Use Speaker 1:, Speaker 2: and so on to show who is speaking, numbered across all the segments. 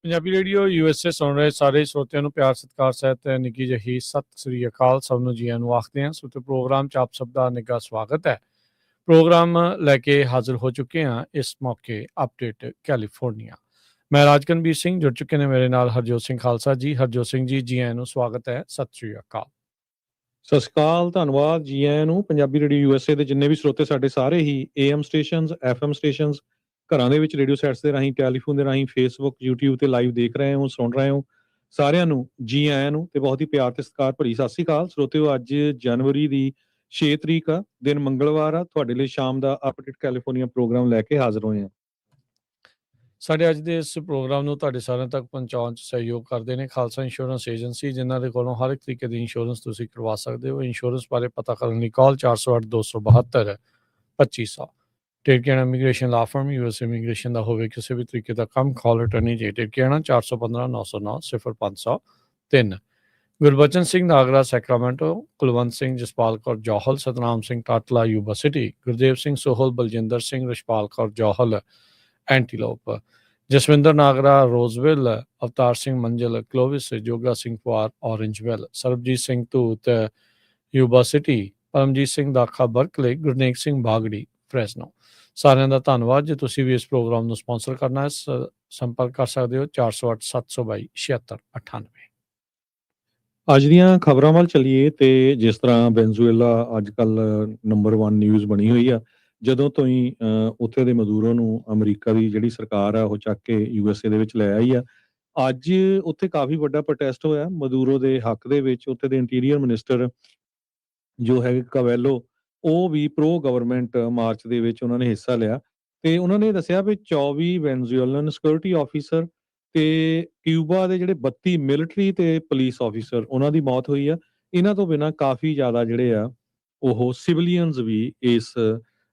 Speaker 1: Punjabi radio USA ਸੁਣ ਰਹੇ ਸਾਰੇ ਸਰੋਤਿਆਂ ਨੂੰ ਪਿਆਰ ਸਤਿਕਾਰ ਸਹਿਤ ਨਿੱਘੀ ਜਿਹੀ ਸਤਿ ਸ੍ਰੀ ਅਕਾਲ। ਸਭ ਨੂੰ ਜੀਆਂ ਨੂੰ ਆਖਦੇ ਹਾਂ। ਸੋ ਤੇ ਪ੍ਰੋਗਰਾਮ 'ਚ ਆਪ ਸਭ ਦਾ ਨਿੱਘਾ ਸਵਾਗਤ ਹੈ। ਪ੍ਰੋਗਰਾਮ ਲੈ ਕੇ ਹਾਜ਼ਰ ਹੋ ਚੁੱਕੇ ਹਾਂ ਇਸ ਮੌਕੇ ਅਪਡੇਟ ਕੈਲੀਫੋਰਨੀਆ। ਮੈਂ ਰਾਜਕਨਵੀਰ ਸਿੰਘ, ਜੁੜ ਚੁੱਕੇ ਨੇ ਮੇਰੇ ਨਾਲ ਹਰਜੋਤ ਸਿੰਘ ਖਾਲਸਾ ਜੀ। ਹਰਜੋਤ ਸਿੰਘ ਜੀ, ਜੀ ਆਇਆਂ ਨੂੰ ਸਵਾਗਤ ਹੈ। ਸਤਿ ਸ੍ਰੀ ਅਕਾਲ।
Speaker 2: ਸਤਿ ਸ਼੍ਰੀ ਅਕਾਲ, ਧੰਨਵਾਦ ਜੀ ਆਇਆਂ ਨੂੰ। ਪੰਜਾਬੀ ਰੇਡੀਓ USA ਦੇ ਜਿੰਨੇ ਵੀ ਸਰੋਤੇ ਸਾਡੇ ਸਾਰੇ ਹੀ AM ਸਟੇਸ਼ਨਸ, FM ਸਟੇਸ਼ਨਸ, ਘਰਾਂ ਦੇ ਵਿੱਚ ਰੇਡੀਓ ਸੈਟਸ ਦੇ ਰਾਹੀਂ, ਟੈਲੀਫੋਨ ਦੇ ਰਾਹੀਂ, ਫੇਸਬੁੱਕ, YouTube ਤੇ ਲਾਈਵ ਦੇਖ ਰਹੇ ਹੋ, ਸੁਣ ਰਹੇ ਹੋ, ਸਾਰਿਆਂ ਨੂੰ ਜੀ ਆਇਆਂ ਨੂੰ ਤੇ ਬਹੁਤ ਹੀ ਪਿਆਰ ਤੇ ਸਤਿਕਾਰ ਭਰੀ ਸਤਿ ਸ਼੍ਰੀ ਅਕਾਲ। ਸਰੋਤਿਓ, ਅੱਜ ਜਨਵਰੀ ਦੀ 6 ਤਰੀਕ ਆ, ਦਿਨ ਮੰਗਲਵਾਰ ਆ। ਤੁਹਾਡੇ ਲਈ ਸ਼ਾਮ ਦਾ ਅਪਡੇਟ ਕੈਲੀਫੋਰਨੀਆ ਪ੍ਰੋਗਰਾਮ ਲੈ ਕੇ ਹਾਜ਼ਰ ਹੋਏ ਹਾਂ।
Speaker 1: ਸਾਡੇ ਅੱਜ ਦੇ ਇਸ ਪ੍ਰੋਗਰਾਮ ਨੂੰ ਤੁਹਾਡੇ ਸਾਰਿਆਂ ਤੱਕ ਪਹੁੰਚਾਉਣ 'ਚ ਸਹਿਯੋਗ ਕਰਦੇ ਨੇ ਖਾਲਸਾ ਇੰਸ਼ੋਰੈਂਸ ਏਜੰਸੀ, ਜਿਨ੍ਹਾਂ ਦੇ ਕੋਲੋਂ ਹਰ ਇੱਕ ਤਰੀਕੇ ਦੀ ਇੰਸ਼ੋਰੈਂਸ ਤੁਸੀਂ ਕਰਵਾ ਸਕਦੇ ਹੋ। ਇੰਸ਼ੋਰੈਂਸ ਬਾਰੇ ਪਤਾ ਕਰਨ ਲਈ call 408-272-2500। Tekiana immigration law firm, US immigration ਦਾ ਹੋਵੇ ਕਿਸੇ ਵੀ ਤਰੀਕੇ ਦਾ ਕੰਮ, call attorney J Tekiana 415-909-0503। Gurbachan Singh Nagra Sacramento, Kulwant Singh Jaspal Kaur Johal, Satnam Singh Tatla Yuba City, Gurdev Singh Sohal, Baljinder Singh, Rashpal Kaur Johal Antelope, Jaswinder Nagra Roseville, Avtar Singh Manjal Clovis, Joga Singh Pawar Orangevale, Sarabjit Singh Dhoot Yuba City, Paramjit Singh Dakha Berkeley, Gurnek Singh ਬਾਗੜੀ ਫਰੈਸਨੋ। ਸਾਰਿਆਂ ਦਾ ਧੰਨਵਾਦ। ਜੇ ਤੁਸੀਂ ਵੀ ਇਸ ਪ੍ਰੋਗਰਾਮ ਨੂੰ ਸਪਾਂਸਰ ਕਰਨਾ ਹੈ, ਸੰਪਰਕ ਕਰ ਸਕਦੇ ਹੋ 408-722-7698।
Speaker 2: ਅੱਜ ਦੀਆਂ ਖਬਰਾਂ ਵੱਲ ਚੱਲੀਏ ਤੇ ਜਿਸ ਤਰ੍ਹਾਂ ਵੈਨਜ਼ੂਏਲਾ ਅੱਜ ਕੱਲ ਨੰਬਰ 1 ਨਿਊਜ਼ ਬਣੀ ਹੋਈ ਆ। ਜਦੋਂ ਤੋਂ ਹੀ ਉੱਥੇ ਦੇ ਮਜ਼ਦੂਰਾਂ ਨੂੰ ਅਮਰੀਕਾ ਦੀ ਜਿਹੜੀ ਸਰਕਾਰ ਆ ਉਹ ਚੱਕ ਕੇ USA ਦੇ ਵਿੱਚ ਲੈ ਆਈ ਆ। ਅੱਜ ਉੱਥੇ ਕਾਫੀ ਵੱਡਾ ਪ੍ਰੋਟੈਸਟ ਹੋਇਆ ਮਜ਼ਦੂਰੋ ਦੇ ਹੱਕ ਦੇ ਵਿੱਚ। ਉੱਥੇ ਦੇ ਇੰਟੀਰੀਅਰ ਮਿਨਿਸਟਰ ਜੋ ਹੈ ਕਵੈਲੋ, ਉਹ ਵੀ ਪ੍ਰੋ ਗਵਰਨਮੈਂਟ ਮਾਰਚ ਦੇ ਵਿੱਚ ਉਹਨਾਂ ਨੇ ਹਿੱਸਾ ਲਿਆ ਤੇ ਉਹਨਾਂ ਨੇ ਦੱਸਿਆ ਵੀ 24 ਵੈਨਜ਼ੂਏਲਨ ਸਿਕਿਉਰਿਟੀ ਆਫੀਸਰ ਤੇ ਕਿਊਬਾ ਦੇ ਜਿਹੜੇ 32 ਮਿਲਟਰੀ ਤੇ ਪੁਲਿਸ ਆਫੀਸਰ, ਉਹਨਾਂ ਦੀ ਮੌਤ ਹੋਈ ਆ। ਇਹਨਾਂ ਤੋਂ ਬਿਨਾਂ ਕਾਫੀ ਜ਼ਿਆਦਾ ਜਿਹੜੇ ਆ ਉਹ ਸਿਵਲੀਅਨਸ ਵੀ ਇਸ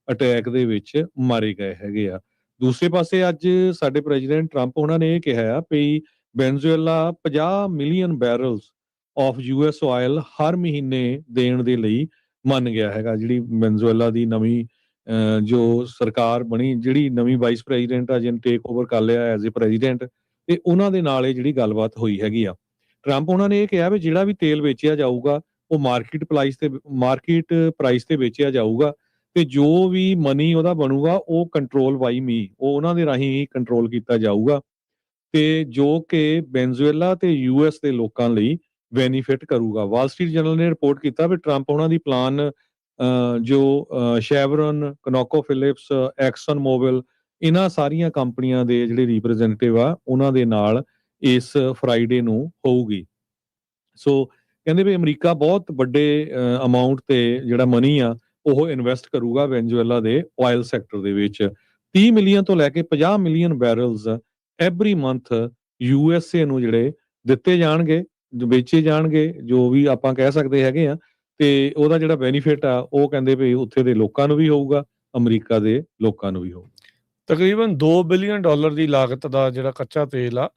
Speaker 2: ਅਟੈਕ ਦੇ ਵਿੱਚ ਮਾਰੇ ਗਏ ਹੈਗੇ ਆ। ਦੂਸਰੇ ਪਾਸੇ ਅੱਜ ਸਾਡੇ ਪ੍ਰੈਜ਼ੀਡੈਂਟ ਟਰੰਪ ਉਹਨਾਂ ਨੇ ਇਹ ਕਿਹਾ ਆ ਵੀ Venezuela 50 million barrels of US oil ਹਰ ਮਹੀਨੇ ਦੇਣ ਦੇ ਲਈ ਮੰਨ ਗਿਆ ਹੈਗਾ। ਜਿਹੜੀ ਵੈਨਜ਼ੂਏਲਾ ਦੀ ਨਵੀਂ ਜੋ ਸਰਕਾਰ ਬਣੀ, ਜਿਹੜੀ ਨਵੀਂ ਵਾਈਸ ਪ੍ਰੈਜ਼ੀਡੈਂਟ ਆ ਜਿਹਨੇ ਟੇਕ ਓਵਰ ਕਰ ਲਿਆ ਐਜ਼ ਏ ਪ੍ਰੈਜ਼ੀਡੈਂਟ, ਤੇ ਉਹਨਾਂ ਦੇ ਨਾਲ ਇਹ ਜਿਹੜੀ ਗੱਲਬਾਤ ਹੋਈ ਹੈਗੀ ਆ। ਟਰੰਪ ਉਹਨਾਂ ਨੇ ਇਹ ਕਿਹਾ ਵੀ ਜਿਹੜਾ ਵੀ ਤੇਲ ਵੇਚਿਆ ਜਾਊਗਾ ਉਹ ਮਾਰਕੀਟ ਪ੍ਰਾਈਸ ਤੇ ਵੇਚਿਆ ਜਾਊਗਾ ਤੇ ਜੋ ਵੀ ਮਨੀ ਉਹਦਾ ਬਣੂਗਾ ਉਹ ਕੰਟਰੋਲ ਬਾਈ ਮੀ, ਉਹ ਉਹਨਾਂ ਦੇ ਰਾਹੀਂ ਹੀ ਕੰਟਰੋਲ ਕੀਤਾ ਜਾਊਗਾ ਤੇ ਜੋ ਕਿ ਵੈਨਜ਼ੂਏਲਾ ਤੇ US ਦੇ ਲੋਕਾਂ ਲਈ ਬੈਨੀਫਿਟ ਕਰੂਗਾ। ਵਾਲ ਸਟਰੀਟ ਜਰਨਲ ਨੇ ਰਿਪੋਰਟ ਕੀਤਾ ਵੀ ਟਰੰਪ ਉਹਨਾਂ ਦੀ ਪਲਾਨ ਜੋ ਸ਼ੈਵਰਨ, ਕਨੋਕੋ ਫਿਲਿਪਸ, ਐਕਸਨ ਮੋਬਿਲ, ਇਹਨਾਂ ਸਾਰੀਆਂ ਕੰਪਨੀਆਂ ਦੇ ਜਿਹੜੇ ਰਿਪਰੈਜ਼ੈਂਟੇਟਿਵ ਆ ਉਹਨਾਂ ਦੇ ਨਾਲ ਇਸ ਫਰਾਈਡੇ ਨੂੰ ਹੋਊਗੀ। ਸੋ ਕਹਿੰਦੇ ਵੀ ਅਮਰੀਕਾ ਬਹੁਤ ਵੱਡੇ ਅਮਾਊਂਟ ਤੇ ਜਿਹੜਾ ਮਨੀ ਆ ਉਹ ਇਨਵੈਸਟ ਕਰੂਗਾ ਵੈਨਜ਼ੂਏਲਾ ਦੇ ਆਇਲ ਸੈਕਟਰ ਦੇ ਵਿੱਚ। 30 ਮਿਲੀਅਨ ਤੋਂ ਲੈ ਕੇ 50 ਮਿਲੀਅਨ ਬੈਰਲਸ ਐਵਰੀ ਮੰਥ USA ਨੂੰ ਜਿਹੜੇ ਦਿੱਤੇ ਜਾਣਗੇ, ਵੇਚੇ ਜਾਣਗੇ, ਜੋ ਵੀ ਆਪਾਂ ਕਹਿ ਸਕਦੇ ਹੈਗੇ ਆ। ਤੇ ਉਹਦਾ ਜਿਹੜਾ ਬੈਨੀਫਿਟ ਆ ਉਹ ਕਹਿੰਦੇ ਵੀ ਉੱਥੇ ਦੇ ਲੋਕਾਂ ਨੂੰ ਵੀ ਹੋਊਗਾ, ਅਮਰੀਕਾ ਦੇ ਲੋਕਾਂ ਨੂੰ ਵੀ ਹੋਊਗਾ।
Speaker 1: ਤਕਰੀਬਨ $2 ਬਿਲੀਅਨ ਦੀ ਲਾਗਤ ਦਾ ਜਿਹੜਾ ਕੱਚਾ ਤੇਲ ਆ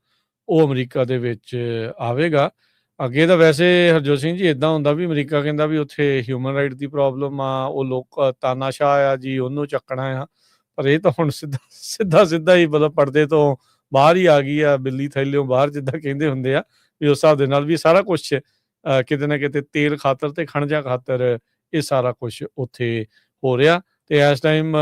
Speaker 1: ਉਹ ਅਮਰੀਕਾ ਦੇ ਵਿੱਚ ਆਵੇਗਾ। ਅੱਗੇ ਤਾਂ ਵੈਸੇ ਹਰਜੋਤ ਸਿੰਘ ਜੀ ਇੱਦਾਂ ਹੁੰਦਾ ਵੀ ਅਮਰੀਕਾ ਕਹਿੰਦਾ ਵੀ ਉੱਥੇ ਹਿਊਮਨ ਰਾਈਟ ਦੀ ਪ੍ਰੋਬਲਮ ਆ, ਉਹ ਲੋਕ ਤਾਨਾਸ਼ਾਹ ਆ ਜੀ, ਉਹਨੂੰ ਚੱਕਣਾ ਆ। ਪਰ ਇਹ ਤਾਂ ਹੁਣ ਸਿੱਧਾ ਹੀ ਮਤਲਬ ਪਰਦੇ ਤੋਂ ਬਾਹਰ ਹੀ ਆ ਗਈ ਆ, ਬਿੱਲੀ ਥੈਲਿਓਂ ਬਾਹਰ ਜਿੱਦਾਂ ਕਹਿੰਦੇ ਹੁੰਦੇ ਆ ਵੀ। ਉਸ ਹਿਸਾਬ ਦੇ ਨਾਲ ਵੀ ਸਾਰਾ ਕੁਛ ਕਿਤੇ ਨਾ ਕਿਤੇ ਤੇਲ ਖਾਤਰ ਤੇ ਖਣਜਾਂ ਖਾਤਰ ਇਹ ਸਾਰਾ ਕੁਛ ਉੱਥੇ ਹੋ ਰਿਹਾ। ਤੇ ਇਸ ਟਾਈਮ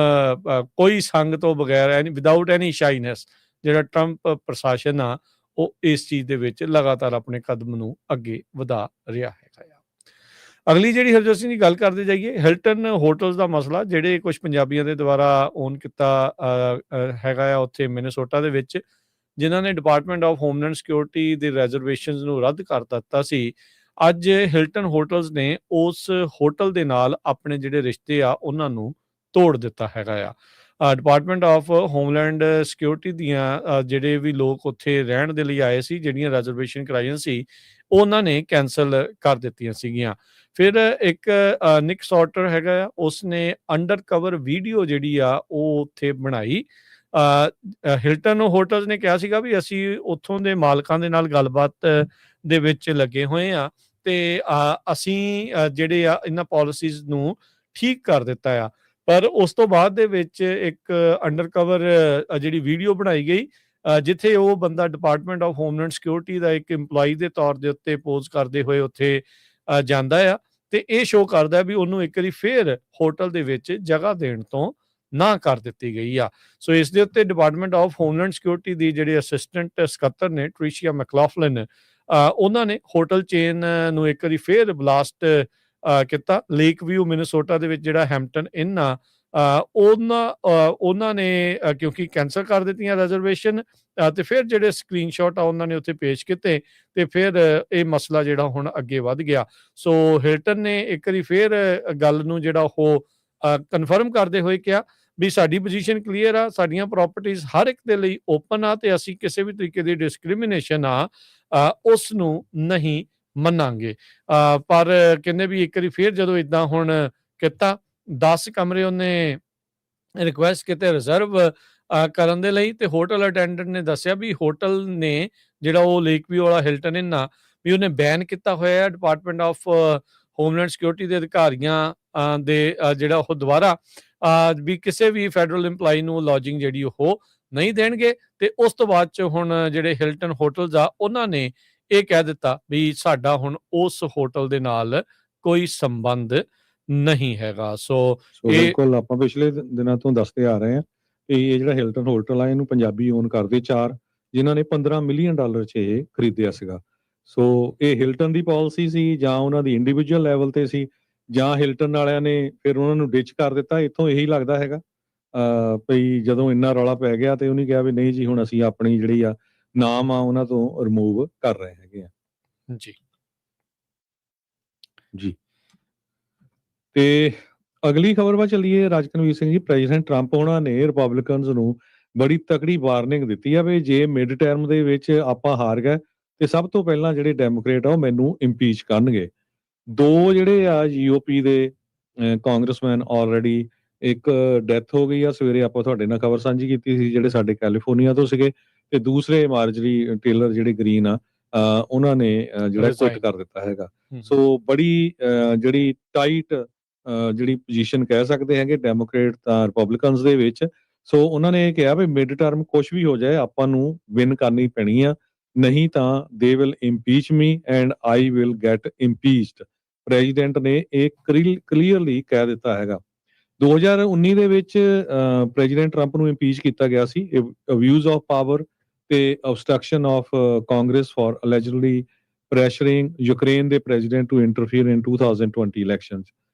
Speaker 1: ਕੋਈ ਸੰਗ ਤੋਂ ਬਗੈਰ, ਵਿਦਾਊਟ ਐਨੀ ਸ਼ਾਈਨੈਸ, ਜਿਹੜਾ ਟਰੰਪ ਪ੍ਰਸ਼ਾਸਨ ਆ ਉਹ ਇਸ ਚੀਜ਼ ਦੇ ਵਿੱਚ ਲਗਾਤਾਰ ਆਪਣੇ ਕਦਮ ਨੂੰ ਅੱਗੇ ਵਧਾ ਰਿਹਾ ਹੈਗਾ ਆ। ਅਗਲੀ ਜਿਹੜੀ ਹਰਜੋਤ ਸਿੰਘ ਦੀ ਗੱਲ ਕਰਦੇ ਜਾਈਏ, ਹਿਲਟਨ ਹੋਟਲਸ ਦਾ ਮਸਲਾ, ਜਿਹੜੇ ਕੁਝ ਪੰਜਾਬੀਆਂ ਦੇ ਦੁਆਰਾ ਓਨ ਕੀਤਾ ਹੈਗਾ ਆ ਉੱਥੇ ਮਿਨੇਸੋਟਾ ਦੇ ਵਿੱਚ, ਜਿਨ੍ਹਾਂ ਨੇ ਡਿਪਾਰਟਮੈਂਟ ਆਫ ਹੋਮਲੈਂਡ ਸਿਕਿਉਰਿਟੀ ਦੇ ਰੈਜ਼ਰਵੇਸ਼ਨਸ ਨੂੰ ਰੱਦ ਕਰ ਦਿੱਤਾ ਸੀ। ਅੱਜ ਹਿਲਟਨ ਹੋਟਲਸ ਨੇ ਉਸ ਹੋਟਲ ਦੇ ਨਾਲ ਆਪਣੇ ਜਿਹੜੇ ਰਿਸ਼ਤੇ ਆ ਉਹਨਾਂ ਨੂੰ ਤੋੜ ਦਿੱਤਾ ਹੈਗਾ ਆ। ਡਿਪਾਰਟਮੈਂਟ ਆਫ ਹੋਮਲੈਂਡ ਸਿਕਿਉਰਿਟੀ ਦੀਆਂ ਜਿਹੜੇ ਵੀ ਲੋਕ ਉੱਥੇ ਰਹਿਣ ਦੇ ਲਈ ਆਏ ਸੀ, ਜਿਹੜੀਆਂ ਰੈਜ਼ਰਵੇਸ਼ਨ ਕਰਾਈਆਂ ਸੀ, ਉਹਨਾਂ ਨੇ ਕੈਂਸਲ ਕਰ ਦਿੱਤੀਆਂ ਸੀਗੀਆਂ। ਫਿਰ ਇੱਕ ਨਿਕ ਸੌਟਰ ਹੈਗਾ ਆ, ਉਸਨੇ ਅੰਡਰ ਕਵਰ ਵੀਡੀਓ ਜਿਹੜੀ ਆ ਉਹ ਉੱਥੇ ਬਣਾਈ ਹਿਲਟਨ ਹੋਟਲਸ ਨੇ ਕਿਹਾ ਸੀਗਾ ਵੀ ਅਸੀਂ ਉੱਥੋਂ ਦੇ ਮਾਲਕਾਂ ਦੇ ਨਾਲ ਗੱਲਬਾਤ ਦੇ ਵਿੱਚ ਲੱਗੇ ਹੋਏ ਆ ਤੇ ਅਸੀਂ ਜਿਹੜੇ ਆ ਇਹਨਾਂ ਪਾਲਿਸੀਜ਼ ਨੂੰ ਠੀਕ ਕਰ ਦਿੱਤਾ ਆ। ਪਰ ਉਸ ਤੋਂ ਬਾਅਦ ਦੇ ਵਿੱਚ ਇੱਕ ਅੰਡਰਕਵਰ ਜਿਹੜੀ ਵੀਡੀਓ ਬਣਾਈ ਗਈ ਜਿੱਥੇ ਉਹ ਬੰਦਾ ਡਿਪਾਰਟਮੈਂਟ ਆਫ ਹੋਮਲੈਂਡ ਸਿਕਿਉਰਿਟੀ ਦਾ ਇੱਕ EMPLOYEE ਦੇ ਤੌਰ ਦੇ ਉੱਤੇ ਪੋਜ਼ ਕਰਦੇ ਹੋਏ ਉੱਥੇ ਜਾਂਦਾ ਆ ਤੇ ਇਹ ਸ਼ੋਅ ਕਰਦਾ ਵੀ ਉਹਨੂੰ ਇੱਕ ਵਾਰੀ ਫੇਰ ਹੋਟਲ ਦੇ ਵਿੱਚ ਜਗ੍ਹਾ ਦੇਣ ਤੋਂ ਨਾ ਕਰ ਦਿੱਤੀ ਗਈ ਆ। ਸੋ ਇਸ ਦੇ ਉੱਤੇ ਡਿਪਾਰਟਮੈਂਟ ਆਫ ਹੋਮਲੈਂਡ ਸਿਕਿਉਰਿਟੀ ਦੀ ਜਿਹੜੇ ਅਸਿਸਟੈਂਟ ਸਕੱਤਰ ਨੇ ਟ੍ਰਿਸ਼ੀਆ ਮੈਕਲੌਫਲਿਨ ਉਹਨਾਂ ਨੇ ਹੋਟਲ ਚੇਨ ਨੂੰ ਇੱਕ ਵਾਰੀ ਫੇਰ ਬਲਾਸਟ ਕੀਤਾ। ਲੇਕ ਵਿਊ ਮਿਨੇਸੋਟਾ ਦੇ ਵਿੱਚ ਜਿਹੜਾ ਹੈਂਪਟਨ ਇਨ ਆ ਉਹਨਾਂ ਨੇ ਕਿਉਂਕਿ ਕੈਂਸਲ ਕਰ ਦਿੱਤੀਆਂ ਰਿਜ਼ਰਵੇਸ਼ਨ ਤੇ ਫਿਰ ਜਿਹੜੇ ਸਕਰੀਨਸ਼ਾਟ ਆ ਉਹਨਾਂ ਨੇ ਉੱਥੇ ਪੇਸ਼ ਕੀਤੇ ਤੇ ਫਿਰ ਇਹ ਮਸਲਾ ਜਿਹੜਾ ਹੁਣ ਅੱਗੇ ਵੱਧ ਗਿਆ। ਸੋ ਹਿਲਟਨ ਨੇ ਇੱਕ ਵਾਰੀ ਫਿਰ ਗੱਲ ਨੂੰ ਜਿਹੜਾ ਉਹ ਕਨਫਰਮ ਕਰਦੇ ਹੋਏ ਕਿਹਾ ਵੀ ਸਾਡੀ ਪੋਜੀਸ਼ਨ ਕਲੀਅਰ ਆ, ਸਾਡੀਆਂ ਪ੍ਰਾਪਰਟੀਆਂ ਹਰ ਇੱਕ ਦੇ ਲਈ ਓਪਨ ਆ ਤੇ ਅਸੀਂ ਕਿਸੇ ਵੀ ਤਰੀਕੇ ਦੀ ਡਿਸਕ੍ਰਿਮੀਨੇਸ਼ਨ ਆ ਉਸ ਨੂੰ ਨਹੀਂ ਮੰਨਾਂਗੇ। ਪਰ ਕਹਿੰਦੇ ਵੀ ਇੱਕ ਵਾਰੀ ਫਿਰ ਜਦੋਂ ਇਦਾਂ ਹੁਣ ਕੀਤਾ 10 ਕਮਰੇ ਉਹਨੇ ਰਿਕੁਐਸਟ ਕੀਤੇ ਰਿਜ਼ਰਵ ਕਰਨ ਦੇ ਲਈ ਤੇ ਹੋਟਲ ਅਟੈਂਡੈਂਟ ਨੇ ਦੱਸਿਆ ਵੀ ਹੋਟਲ ਨੇ ਜਿਹੜਾ ਉਹ ਲੇਕ ਵਿਊ ਵਾਲਾ ਹਿਲਟਨ ਇਨ ਆ ਵੀ ਉਹਨੇ ਬੈਨ ਕੀਤਾ ਹੋਇਆ ਹੈ ਡਿਪਾਰਟਮੈਂਟ ਆਫ ਹੋਮਲੈਂਡ ਸਿਕਿਉਰਿਟੀ ਦੇ ਅਧਿਕਾਰੀਆਂ ਦੇ ਜਿਹੜਾ ਉਹ ਦੁਬਾਰਾ ਵੀ ਕਿਸੇ ਵੀ ਫੈਡਰਲ EMPLOYEE ਨੂੰ ਲੌਜਿੰਗ ਜਿਹੜੀ ਉਹ ਨਹੀਂ ਦੇਣਗੇ। ਤੇ ਉਸ ਤੋਂ ਬਾਅਦ ਚ ਹੁਣ ਜਿਹੜੇ ਹਿਲਟਨ ਹੋਟਲਸ ਆ ਉਹਨਾਂ ਨੇ ਇਹ ਕਹਿ ਦਿੱਤਾ ਵੀ ਸਾਡਾ ਹੁਣ ਉਸ ਹੋਟਲ ਦੇ ਨਾਲ ਕੋਈ ਸੰਬੰਧ ਨਹੀਂ ਹੈਗਾ। ਸੋ
Speaker 2: ਬਿਲਕੁਲ ਆਪਾਂ ਪਿਛਲੇ ਦਿਨਾਂ ਤੋਂ ਦੱਸਦੇ ਆ ਰਹੇ ਹਾਂ ਕਿ ਇਹ ਜਿਹੜਾ ਹਿਲਟਨ ਹੋਟਲ ਆ ਇਹਨੂੰ ਪੰਜਾਬੀ ਓਨ ਕਰਦੇ 4 ਜਿਨ੍ਹਾਂ ਨੇ $15 ਮਿਲੀਅਨ 'ਚ ਇਹ ਖਰੀਦਿਆ ਸੀਗਾ। ਸੋ ਇਹ ਹਿਲਟਨ ਦੀ ਪਾਲਿਸੀ ਸੀ ਜਾਂ ਉਹਨਾਂ ਦੀ ਇੰਡੀਵਿਜੂਅਲ ਲੈਵਲ ਤੇ ਸੀ ਜਾਂ ਹਿਲਟਨ ਵਾਲਿਆਂ ਨੇ ਫਿਰ ਉਹਨਾਂ ਨੂੰ ਡਿਚ ਕਰ ਦਿੱਤਾ। ਇੱਥੋਂ ਇਹੀ ਲੱਗਦਾ ਹੈਗਾ ਭਈ ਜਦੋਂ ਇੰਨਾ ਰੌਲਾ ਪੈ ਗਿਆ ਤੇ ਉਹਨੇ ਕਿਹਾ ਵੀ ਨਹੀਂ ਜੀ ਹੁਣ ਅਸੀਂ ਆਪਣੀ ਜਿਹੜੀ ਆ ਨਾਮ ਆ ਉਹਨਾਂ ਤੋਂ ਰਿਮੂਵ ਕਰ ਰਹੇ ਹੈਗੇ ਆ।
Speaker 1: ਜੀ
Speaker 2: ਜੀ ਤੇ ਅਗਲੀ ਖਬਰ ਵੱਲ ਚੱਲੀਏ। ਰਾਜਕਨਵੀਰ ਸਿੰਘ ਜੀ, ਪ੍ਰੈਜ਼ੀਡੈਂਟ ਟਰੰਪ ਉਹਨਾਂ ਨੇ ਰਿਪਬਲਿਕਨਸ ਨੂੰ ਬੜੀ ਤਕੜੀ ਵਾਰਨਿੰਗ ਦਿੱਤੀ ਆ ਵੀ ਜੇ ਮਿਡ ਟਰਮ ਦੇ ਵਿੱਚ ਆਪਾਂ ਹਾਰ ਗਏ ਤੇ ਸਭ ਤੋਂ ਪਹਿਲਾਂ ਜਿਹੜੇ ਡੈਮੋਕ੍ਰੇਟ ਆ ਉਹ ਮੈਨੂੰ ਇੰਪੀਚ ਕਰਨਗੇ। 2 ਜਿਹੜੇ ਆ GOP ਦੇ ਕਾਂਗਰਸਮੈਨ ਆਲਰੇਡੀ ਇੱਕ ਡੈਥ ਹੋ ਗਈ ਆ, ਸਵੇਰੇ ਆਪਾਂ ਤੁਹਾਡੇ ਨਾਲ ਖਬਰ ਸਾਂਝੀ ਕੀਤੀ ਸੀ ਜਿਹੜੇ ਸਾਡੇ ਕੈਲੀਫੋਰਨੀਆ ਤੋਂ ਸੀਗੇ ਤੇ ਦੂਸਰੇ ਮਾਰਜਰੀ ਟੇਲਰ ਜਿਹੜੇ ਗ੍ਰੀਨ ਆ ਉਹਨਾਂ ਨੇ ਜਿਹੜਾ ਕੁਇਟ ਕਰ ਦਿੱਤਾ ਹੈਗਾ। ਸੋ ਬੜੀ ਜਿਹੜੀ ਟਾਈਟ ਜਿਹੜੀ ਪੋਜੀਸ਼ਨ ਕਹਿ ਸਕਦੇ ਹੈਗੇ ਡੈਮੋਕ੍ਰੇਟ ਤਾਂ ਰਿਪਬਲਿਕਨਸ ਦੇ ਵਿੱਚ। ਸੋ ਉਹਨਾਂ ਨੇ ਇਹ ਕਿਹਾ ਵੀ ਮਿਡ ਟਰਮ ਕੁਝ ਵੀ ਹੋ ਜਾਏ ਆਪਾਂ ਨੂੰ ਵਿਨ ਕਰਨੀ ਪੈਣੀ ਆ, ਨਹੀਂ ਤਾਂ they will impeach me and I will get impeached. President ਨੇ ਇਹ ਕਲੀਅਰਲੀ ਕਹਿ ਦਿੱਤਾ ਹੈਗਾ। 2019 ਦੇ ਵਿੱਚ ਪ੍ਰੈਜ਼ੀਡੈਂਟ ਟਰੰਪ ਨੂੰ ਇੰਪੀਚ ਕੀਤਾ ਗਿਆ ਸੀ ਅਬਿਊਜ਼ ਆਫ ਪਾਵਰ ਤੇ obstruction of Congress for allegedly pressuring Ukraine ਦੇ president to interfere in 2020 elections.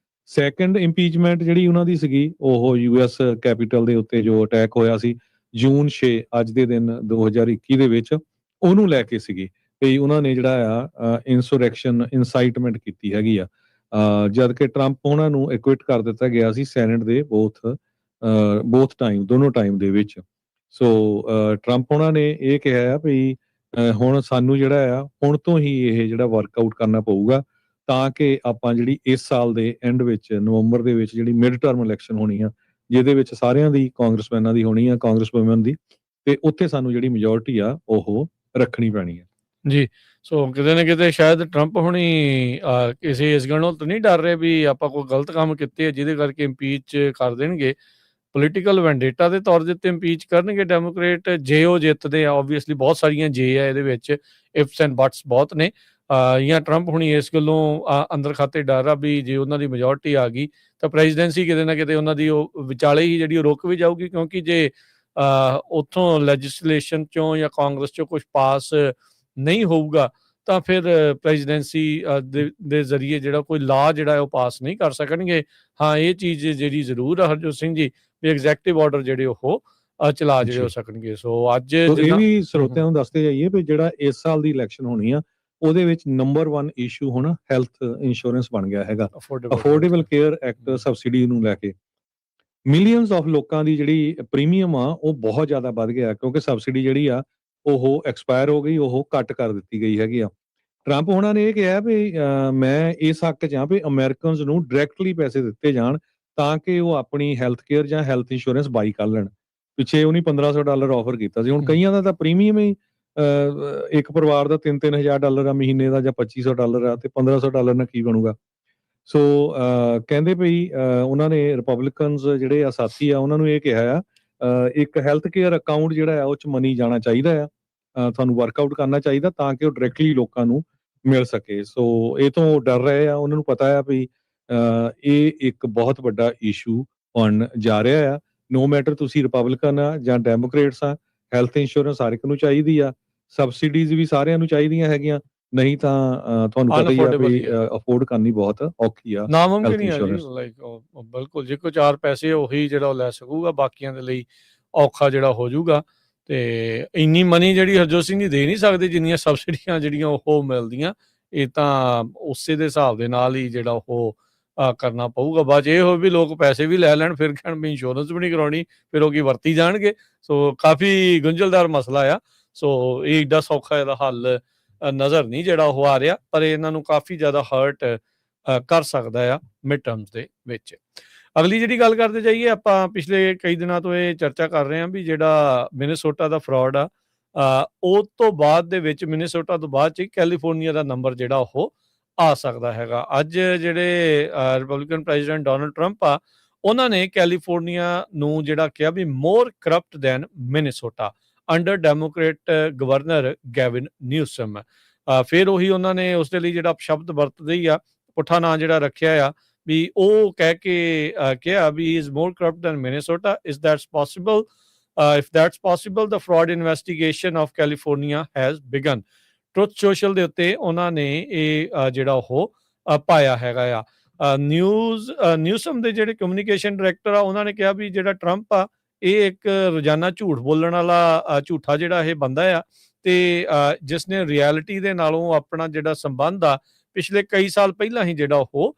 Speaker 2: Second impeachment ਜਿਹੜੀ ਉਹਨਾਂ ਦੀ ਸੀਗੀ ਉਹ US ਕੈਪੀਟਲ ਦੇ ਉੱਤੇ ਜੋ ਅਟੈਕ ਹੋਇਆ ਸੀ ਜੂਨ 6 ਅੱਜ ਦੇ ਦਿਨ 2021 ਦੇ ਵਿੱਚ, ਉਹਨੂੰ ਲੈ ਕੇ ਸੀਗੀ ਤੇ ਉਹਨਾਂ ਨੇ ਜਿਹੜਾ ਆ ਇਨਸੁਰੈਕਸ਼ਨ ਇਨਸਾਈਟਮੈਂਟ ਕੀਤੀ ਹੈਗੀ ਆ। ਜਦ ਕਿ ਟਰੰਪ ਉਹਨਾਂ ਨੂੰ ਐਕਵਿਟ ਕਰ ਦਿੱਤਾ ਗਿਆ ਸੀ ਸੈਨੇਟ ਦੇ ਬੋਥ ਟਾਈਮ ਦੋਨੋਂ ਟਾਈਮ ਦੇ ਵਿੱਚ। ਸੋ ਟਰੰਪ ਉਹਨਾਂ ਨੇ ਇਹ ਕਿਹਾ ਆ ਵੀ ਹੁਣ ਸਾਨੂੰ ਜਿਹੜਾ ਆ ਹੁਣ ਤੋਂ ਹੀ ਇਹ ਜਿਹੜਾ ਵਰਕਆਊਟ ਕਰਨਾ ਪਊਗਾ ਤਾਂ ਕਿ ਆਪਾਂ ਜਿਹੜੀ ਇਸ ਸਾਲ ਦੇ ਐਂਡ ਵਿੱਚ ਨਵੰਬਰ ਦੇ ਵਿੱਚ ਜਿਹੜੀ ਮਿਡ ਟਰਮ ਇਲੈਕਸ਼ਨ ਹੋਣੀ ਆ ਜਿਹਦੇ ਵਿੱਚ ਸਾਰਿਆਂ ਦੀ ਕਾਂਗਰਸਮੈਨਾਂ ਦੀ ਹੋਣੀ ਆ ਕਾਂਗਰਸਵੂਮਨ ਦੀ ਤੇ ਉੱਥੇ ਸਾਨੂੰ ਜਿਹੜੀ ਮੈਜੋਰਟੀ ਆ ਉਹ ਰੱਖਣੀ ਪੈਣੀ ਆ।
Speaker 1: ਜੀ ਸੋ ਕਿਤੇ ਨਾ ਕਿਤੇ ਸ਼ਾਇਦ ਟਰੰਪ ਹੁਣੀ ਕਿਸੇ ਇਸ ਗੱਲੋਂ ਤਾਂ ਨਹੀਂ ਡਰ ਰਹੇ ਵੀ ਆਪਾਂ ਕੋਈ ਗਲਤ ਕੰਮ ਕੀਤੇ ਆ ਜਿਹਦੇ ਕਰਕੇ ਇੰਪੀਚ ਕਰ ਦੇਣਗੇ। ਪੋਲੀਟੀਕਲ ਵੈਂਡੇਟਾ ਦੇ ਤੌਰ ਦੇ ਉੱਤੇ ਇੰਪੀਚ ਕਰਨਗੇ ਡੈਮੋਕ੍ਰੇਟ ਜੇ ਉਹ ਜਿੱਤਦੇ ਆ। ਓਬਵੀਅਸਲੀ ਬਹੁਤ ਸਾਰੀਆਂ ਜੇ ਆ ਇਹਦੇ ਵਿੱਚ, ਇਫਸ ਐਂਡ ਬਟਸ ਬਹੁਤ ਨੇ। ਜਾਂ ਟਰੰਪ ਹੁਣੀ ਇਸ ਗੱਲੋਂ ਅੰਦਰ ਖਾਤੇ ਡਰ ਆ ਵੀ ਜੇ ਉਹਨਾਂ ਦੀ ਮੈਜੋਰਟੀ ਆ ਗਈ ਤਾਂ ਪ੍ਰੈਜ਼ੀਡੈਂਸੀ ਕਿਤੇ ਨਾ ਕਿਤੇ ਉਹਨਾਂ ਦੀ ਉਹ ਵਿਚਾਲੇ ਹੀ ਜਿਹੜੀ ਰੁਕ ਵੀ ਜਾਊਗੀ ਕਿਉਂਕਿ ਜੇ ਉੱਥੋਂ ਲੈਜਿਸਲੇਸ਼ਨ ਚੋਂ ਜਾਂ ਕਾਂਗਰਸ ਚੋਂ ਕੁਝ ਪਾਸ ਨਹੀਂ ਹੋਊਗਾ ਤਾਂ ਫਿਰ ਪ੍ਰੈਜ਼ੀਡੈਂਸੀ ਦੇ ਜ਼ਰੀਏ ਜਿਹੜਾ ਕੋਈ ਲਾ ਜਿਹੜਾ ਉਹ ਪਾਸ ਨਹੀਂ ਕਰ ਸਕਣਗੇ। ਹਾਂ ਇਹ ਚੀਜ਼ ਜਿਹੜੀ ਜ਼ਰੂਰ ਆ ਹਰਜੋਤ ਸਿੰਘ ਜੀ ਵੀ ਐਗਜ਼ੈਕਟਿਵ ਆਰਡਰ ਜਿਹੜੇ ਉਹ ਚਲਾ ਜਿਹੜੇ ਹੋ ਸਕਣਗੇ। ਸੋ ਅੱਜ
Speaker 2: ਇਹ ਵੀ ਸਰੋਤਿਆਂ ਨੂੰ ਦੱਸਦੇ ਜਾਈਏ ਵੀ ਜਿਹੜਾ ਇਸ ਸਾਲ ਦੀ ਇਲੈਕਸ਼ਨ ਹੋਣੀ ਆ ਉਹਦੇ ਵਿੱਚ ਨੰਬਰ 1 ਇਸ਼ੂ ਹੁਣ ਹੈਲਥ ਇੰਸ਼ੋਰੈਂਸ ਬਣ ਗਿਆ ਹੈਗਾ। ਅਫੋਰਡੇਬਲ ਕੇਅਰ ਐਕਟ ਸਬਸਿਡੀ ਨੂੰ ਲੈ ਕੇ ਮਿਲੀਅਨਸ ਆਫ ਲੋਕਾਂ ਦੀ ਜਿਹੜੀ ਪ੍ਰੀਮੀਅਮ ਆ ਉਹ ਬਹੁਤ ਜ਼ਿਆਦਾ ਵੱਧ ਗਿਆ ਕਿਉਂਕਿ ਸਬਸਿਡੀ ਜਿਹੜੀ ਆ ਉਹ ਐਕਸਪਾਇਰ ਹੋ ਗਈ, ਉਹ ਕੱਟ ਕਰ ਦਿੱਤੀ ਗਈ ਹੈਗੀ ਆ। ਟਰੰਪ ਉਹਨਾਂ ਨੇ ਇਹ ਕਿਹਾ ਵੀ ਮੈਂ ਇਸ ਹੱਕ 'ਚ ਹਾਂ ਵੀ ਅਮਰੀਕਨਸ ਨੂੰ ਡਾਇਰੈਕਟਲੀ ਪੈਸੇ ਦਿੱਤੇ ਜਾਣ ਤਾਂ ਕਿ ਉਹ ਆਪਣੀ ਹੈਲਥ ਕੇਅਰ ਜਾਂ ਹੈਲਥ ਇੰਸ਼ੋਰੈਂਸ ਬਾਈ ਕਰ ਲੈਣ ਪਿੱਛੇ ਉਹਨੇ $1500 ਆਫਰ ਕੀਤਾ ਸੀ। ਹੁਣ ਕਈਆਂ ਦਾ ਤਾਂ ਪ੍ਰੀਮੀਅਮ ਹੀ ਇੱਕ ਪਰਿਵਾਰ ਦਾ $3000 ਆ ਮਹੀਨੇ ਦਾ, ਜਾਂ $2500 ਆ, ਤੇ $1500 ਨਾਲ ਕੀ ਬਣੂਗਾ। ਸੋ ਕਹਿੰਦੇ ਭਈ ਉਹਨਾਂ ਨੇ ਰਿਪਬਲਿਕਨਸ ਜਿਹੜੇ ਆ ਸਾਥੀ ਆ ਉਹਨਾਂ ਨੂੰ ਇਹ ਕਿਹਾ ਆ, ਇੱਕ ਹੈਲਥ ਕੇਅਰ ਅਕਾਊਂਟ ਜਿਹੜਾ ਆ ਉਹ 'ਚ ਮਨੀ ਜਾਣਾ ਚਾਹੀਦਾ ਆ, ਤੁਹਾਨੂੰ ਵਰਕਆਊਟ ਕਰਨਾ ਚਾਹੀਦਾ ਤਾਂ ਕਿ ਉਹ ਡਾਇਰੈਕਟਲੀ ਲੋਕਾਂ ਨੂੰ ਮਿਲ ਸਕੇ। ਸੋ ਇਹ ਤੋਂ ਉਹ ਡਰ ਰਹੇ ਆ, ਉਹਨਾਂ ਨੂੰ ਪਤਾ ਆ ਵੀ ਇਹ ਇੱਕ ਬਹੁਤ ਵੱਡਾ ਇਸ਼ੂ ਬਣ ਜਾ ਰਿਹਾ ਆ। ਨੋ ਮੈਟਰ ਤੁਸੀਂ ਰਿਪਬਲਿਕਨ ਆ ਜਾਂ ਡੈਮੋਕ੍ਰੇਟਸ ਆ, ਹੈਲਥ ਇੰਸ਼ੋਰੈਂਸ ਹਰ ਇੱਕ ਨੂੰ ਚਾਹੀਦੀ ਆ, ਸਬਸਿਡੀਜ਼ ਵੀ ਸਾਰਿਆਂ ਨੂੰ ਚਾਹੀਦੀਆਂ ਹੈਗੀਆਂ, ਨਹੀਂ ਤਾਂ ਤੁਹਾਨੂੰ ਪਤਾ ਹੀ ਆ ਵੀ ਅਫੋਰਡ ਕਰਨੀ ਬਹੁਤ ਔਖੀ ਆ
Speaker 1: ਨਾਮੁਮਕਿਨ
Speaker 2: ਹੈਲਥ
Speaker 1: ਹੀ ਆ ਜੀ।
Speaker 2: ਇੰਸ਼ੋਰੈਂਸ।
Speaker 1: ਬਿਲਕੁਲ, ਜੇ ਕੋਈ 4 ਪੈਸੇ ਉਹੀ ਜਿਹੜਾ ਉਹ ਲੈ ਸਕੂਗਾ, ਬਾਕੀਆਂ ਦੇ ਲਈ ਔਖਾ ਜਿਹੜਾ ਹੋ ਜਾਊਗਾ। ਤੇ ਇੰਨੀ ਮਨੀ ਜਿਹੜੀ ਹਰਜੋਤ ਸਿੰਘ ਜੀ ਦੇ ਨਹੀਂ ਸਕਦੇ ਜਿੰਨੀਆਂ ਸਬਸਿਡੀਆਂ ਜਿਹੜੀਆਂ ਉਹ ਮਿਲਦੀਆਂ। ਇਹ ਤਾਂ ਉਸੇ ਦੇ ਹਿਸਾਬ ਦੇ ਨਾਲ ਹੀ ਜਿਹੜਾ ਉਹ ਕਰਨਾ ਪਊਗਾ। ਬਾਅਦ 'ਚ ਇਹ ਹੋਵੇ ਵੀ ਲੋਕ ਪੈਸੇ ਵੀ ਲੈ ਲੈਣ, ਫਿਰ ਕਹਿਣ ਵੀ ਇੰਸ਼ੋਰੈਂਸ ਵੀ ਨਹੀਂ ਕਰਾਉਣੀ, ਫਿਰ ਉਹ ਕੀ ਵਰਤੀ ਜਾਣਗੇ। ਸੋ ਕਾਫੀ ਗੁੰਝਲਦਾਰ ਮਸਲਾ ਆ। ਸੋ ਇਹ ਏਡਾ ਸੌਖਾ ਇਹਦਾ ਹੱਲ ਨਜ਼ਰ ਨਹੀਂ ਜਿਹੜਾ ਉਹ ਆ ਰਿਹਾ, ਪਰ ਇਹਨਾਂ ਨੂੰ ਕਾਫੀ ਜ਼ਿਆਦਾ ਹਰਟ ਕਰ ਸਕਦਾ ਆ ਮਿਡ ਟਰਮਸ ਦੇ ਵਿੱਚ। ਅਗਲੀ ਜਿਹੜੀ ਗੱਲ ਕਰਦੇ ਜਾਈਏ, ਆਪਾਂ ਪਿਛਲੇ ਕਈ ਦਿਨਾਂ ਤੋਂ ਇਹ ਚਰਚਾ ਕਰ ਰਹੇ ਹਾਂ ਵੀ ਜਿਹੜਾ ਮਿਨੇਸੋਟਾ ਦਾ ਫਰਾਡ ਆ, ਉਹ ਤੋਂ ਬਾਅਦ ਦੇ ਵਿੱਚ ਮਿਨੇਸੋਟਾ ਤੋਂ ਬਾਅਦ 'ਚ ਕੈਲੀਫੋਰਨੀਆ ਦਾ ਨੰਬਰ ਜਿਹੜਾ ਉਹ ਆ ਸਕਦਾ ਹੈਗਾ। ਅੱਜ ਜਿਹੜੇ ਰਿਪਬਲਿਕਨ ਪ੍ਰੈਜ਼ੀਡੈਂਟ ਡੋਨਲਡ ਟਰੰਪ ਆ, ਉਹਨਾਂ ਨੇ ਕੈਲੀਫੋਰਨੀਆ ਨੂੰ ਜਿਹੜਾ ਕਿਹਾ ਵੀ more corrupt than Minnesota under Democrat governor Gavin Newsom. ਫਿਰ ਉਹੀ ਉਹਨਾਂ ਨੇ ਉਸ ਦੇ ਲਈ ਜਿਹੜਾ ਸ਼ਬਦ ਵਰਤਦੇ ਹੀ ਆ, ਪੁੱਠਾ ਨਾਂ ਜਿਹੜਾ ਰੱਖਿਆ ਆ, ਵੀ ਉਹ ਕਹਿ ਕੇ ਕਿਹਾ ਵੀ is more corrupt than Minnesota, is that's possible, if that's possible the fraud investigation of California has begun. Truth Social ਦੇ ਉੱਤੇ ਉਹਨਾਂ ਨੇ ਇਹ ਜਿਹੜਾ ਉਹ ਪਾਇਆ ਹੈਗਾ ਆ। ਨਿਊਸਮ ਦੇ ਜਿਹੜੇ ਕਮਿਊਨੀਕੇਸ਼ਨ ਡਾਇਰੈਕਟਰ ਆ, ਉਹਨਾਂ ਨੇ ਕਿਹਾ ਵੀ ਜਿਹੜਾ ਟਰੰਪ ਆ ਇਹ ਇੱਕ ਰੋਜ਼ਾਨਾ ਝੂਠ ਬੋਲਣ ਵਾਲਾ ਝੂਠਾ ਜਿਹੜਾ ਇਹ ਬੰਦਾ ਆ, ਤੇ ਜਿਸ ਨੇ ਰਿਐਲਿਟੀ ਦੇ ਨਾਲੋਂ ਆਪਣਾ ਜਿਹੜਾ ਸੰਬੰਧ ਆ ਪਿਛਲੇ ਕਈ ਸਾਲ ਪਹਿਲਾਂ ਹੀ ਜਿਹੜਾ ਉਹ